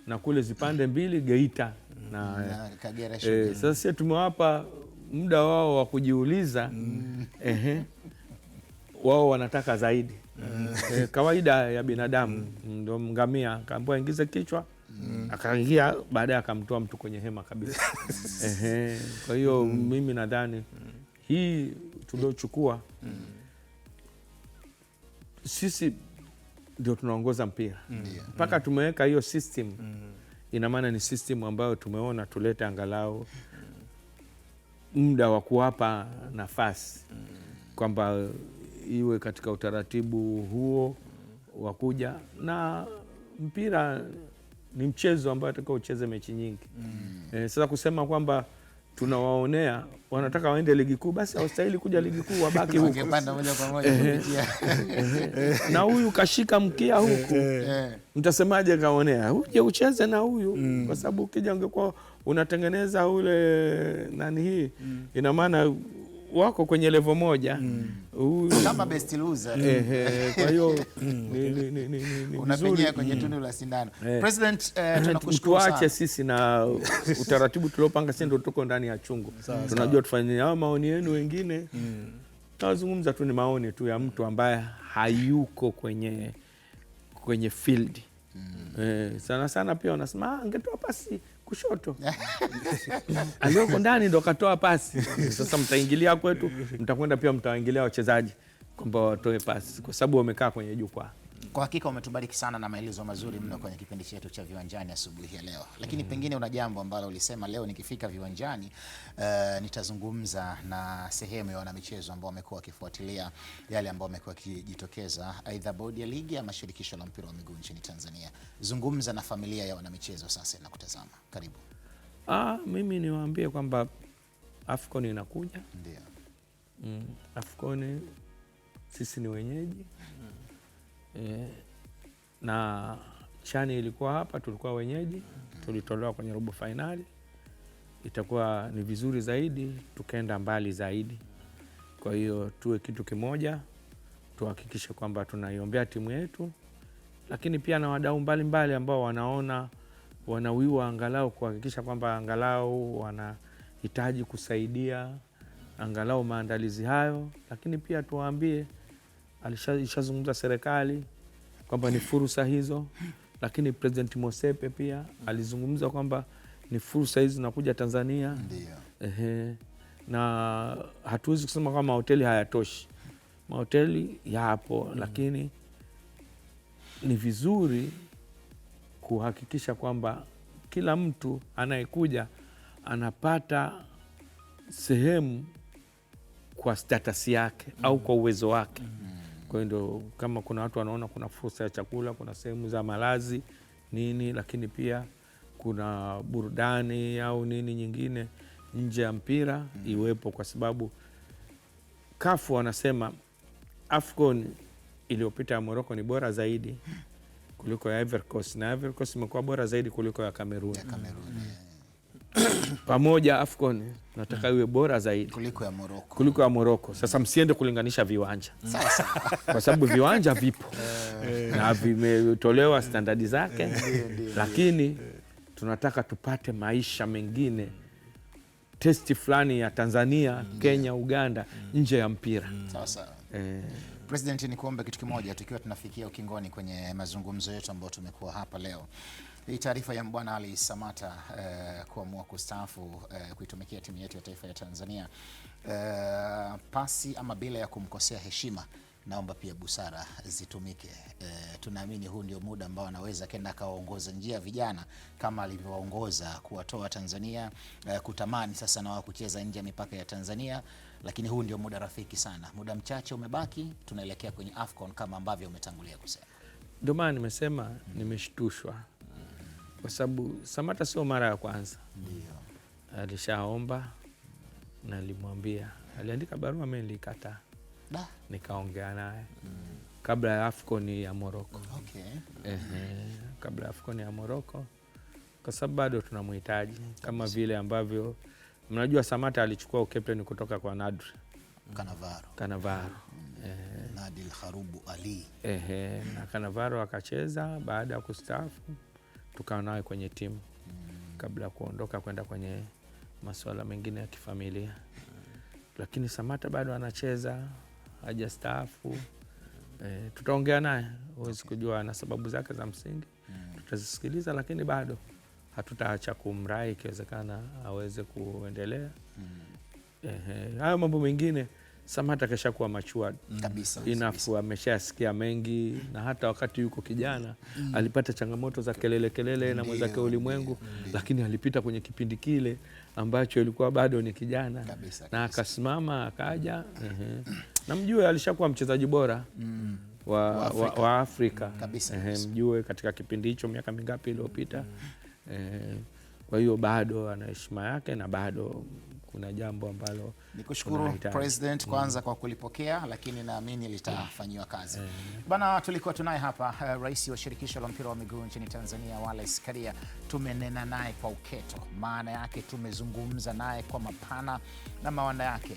na kule zipande 2 Geita na Kagera. Sasa sisi tumewapa muda wao wa kujiuliza. Wao wanataka zaidi. Kawaida ya binadamu. Ndio ngamia akaambiwa ingize kichwa, akaingia, baadaye akamtoa mtu kwenye hema kabisa. Kwa hiyo mimi nadhani hii tuliochukua sisi ndio tunaongoza mpira mpaka tumeweka hiyo system. Ina maana ni system ambayo tumeona tulete angalau muda wa kuwapa nafasi kwamba iwe katika utaratibu huo wa kuja, na mpira ni mchezo ambao atakao ucheze mechi nyingi. Sasa kusema kwamba tunawaonea wanataka waende ligi kuu, basi hawastahili kuja ligi kuu, wabaki huko. Wangepanda moja kwa moja kupitia. Na huyu kashika mkia huku, mtasemaje kaonea? Uje ucheze na huyu, kwa sababu ukija ungekuwa unatengeneza ule nani hii, ina maana wako kwenye level moja kama best loser. Kwa hiyo unapenyea kwenye tundu la sindano. President, tunakushukuru sana. Tuache sisi na utaratibu tuliopanga, sisi ndio tuko ndani ya chungu. Tunajua tufanye hao maoni yenu wengine. Tunazungumza tu ni maoni tu ya mtu ambaye hayuko kwenye field. Sana sana pia wanasema angetoa pasi kushoto. Alioko ndani ndo katoa pasi. Sasa mtaingilia kwetu, mtakwenda pia mtaingilia wachezaji kwamba watoe pasi kwa sababu wamekaa kwenye jukwaa. Kwa hakika umetubariki sana na maelezo mazuri mno kwenye kipindi chetu cha Viwanjani asubuhi ya leo. Lakini pengine una jambo ambalo ulisema leo nikifika viwanjani nitazungumza na sehemu ya wanamichezo ambao wamekuwa wakifuatilia yale ambao wamekuwa wakijitokeza, aidha bodi ya ligi ama shirikisho la mpira wa miguu nchini Tanzania. Zungumza na familia ya wanamichezo sasa na kutazama. Karibu. Mimi niwaambie kwamba AFCON inakuja. Ndio. AFCON sisi ni wenyeji. Na chani ilikuwa hapa, tulikuwa wenyeji, tulitolewa kwenye robo finali. Itakuwa ni vizuri zaidi tukaenda mbali zaidi. Kwa hiyo tuwe kitu kimoja, tuhakikishe kwamba tunaiombea timu yetu, lakini pia na wadau mbalimbali ambao wanaona wanawiwa angalau kuhakikisha kwamba angalau wanahitaji kusaidia angalau maandalizi hayo. Lakini pia tuwaambie, alishazungumza serikali kwamba ni fursa hizo, lakini President Mosepe pia alizungumza kwamba ni fursa hizi zinakuja Tanzania. Ndio. Na hatuwezi kusema kama mahoteli hayatoshi. Mahoteli yapo, lakini ni vizuri kuhakikisha kwamba kila mtu anayekuja anapata sehemu kwa status yake au kwa uwezo wake. Kwa hiyo kama kuna watu wanaona kuna fursa ya chakula, kuna sehemu za malazi nini, lakini pia kuna burudani au nini nyingine nje ya mpira iwepo, kwa sababu CAF wanasema AFCON iliyopita ya Morocco ni bora zaidi kuliko ya Ivory Coast, na Ivory Coast imekuwa bora zaidi kuliko ya Cameroon. Pamoja AFCON nataka iwe bora zaidi kuliko ya Morocco. Sasa msiende kulinganisha viwanja. Kwa sababu viwanja vipo na vimetolewa standardi zake, lakini tunataka tupate maisha mengine, testi fulani ya Tanzania, Kenya, Uganda nje ya mpira. Sawa. President, ni kuombe kitu kimoja tukiwa tunafikia ukingoni kwenye mazungumzo yetu ambayo tumekuwa hapa leo. Hii taarifa ya Bwana Ali Samata kuamua kustaafu kuitumikia timu yetu ya taifa ya Tanzania, pasi ama bila ya kumkosea heshima, naomba pia busara zitumike. Tunaamini huu ndio muda ambao anaweza kenda akawaongoza njia vijana kama alivyowaongoza kuwatoa Tanzania kutamani sasa na wao kucheza nje ya mipaka ya Tanzania, lakini huu ndio muda rafiki sana. Muda mchache umebaki, tunaelekea kwenye AFCON kama ambavyo umetangulia kusema. Ndio maana nimesema nimeshtushwa, kwa sababu Samata sio mara ya kwanza. Ndio. Alishaomba na alimwambia, aliandika barua, mimi nilikataa. Nikaongea naye kabla ya AFCON ya Morocco. Kabla ya AFCON ya Morocco, kwa sababu bado tunamhitaji kama vile ambavyo mnajua Samata alichukua ukapteni kutoka kwa Nadri Kanavaro. Nadil Harubu Ali. Na Kanavaro akacheza. Baada ya kustaafu tukawa naye kwenye timu kabla ya kuondoka kwenda kwenye masuala mengine ya kifamilia. Lakini Samata bado anacheza, hajastaafu. Tutaongea naye, huwezi kujua na sababu zake za msingi. Tutazisikiliza, lakini bado hatutaacha kumrai, ikiwezekana aweze kuendelea. Hayo mambo mengine Samata kashakuwa matured Kabisa. inafu, ameshasikia mengi, na hata wakati yuko kijana alipata changamoto za kelele na mwenzake Ulimwengu, lakini alipita kwenye kipindi kile ambacho ilikuwa bado ni kijana na akasimama akaja. Namjue alishakuwa mchezaji bora wa Afrika. Mjue katika kipindi hicho miaka mingapi iliyopita. Kwa hiyo bado ana heshima yake na bado kuna jambo ambalo nikushukuru President kwanza kwa kulipokea, lakini naamini litafanyiwa kazi. Bana, tulikuwa tunaye hapa rais wa shirikisho la mpira wa miguu nchini Tanzania, Wallace Karia. Tumenena naye kwa uketo, maana yake tumezungumza naye kwa mapana na maana yake.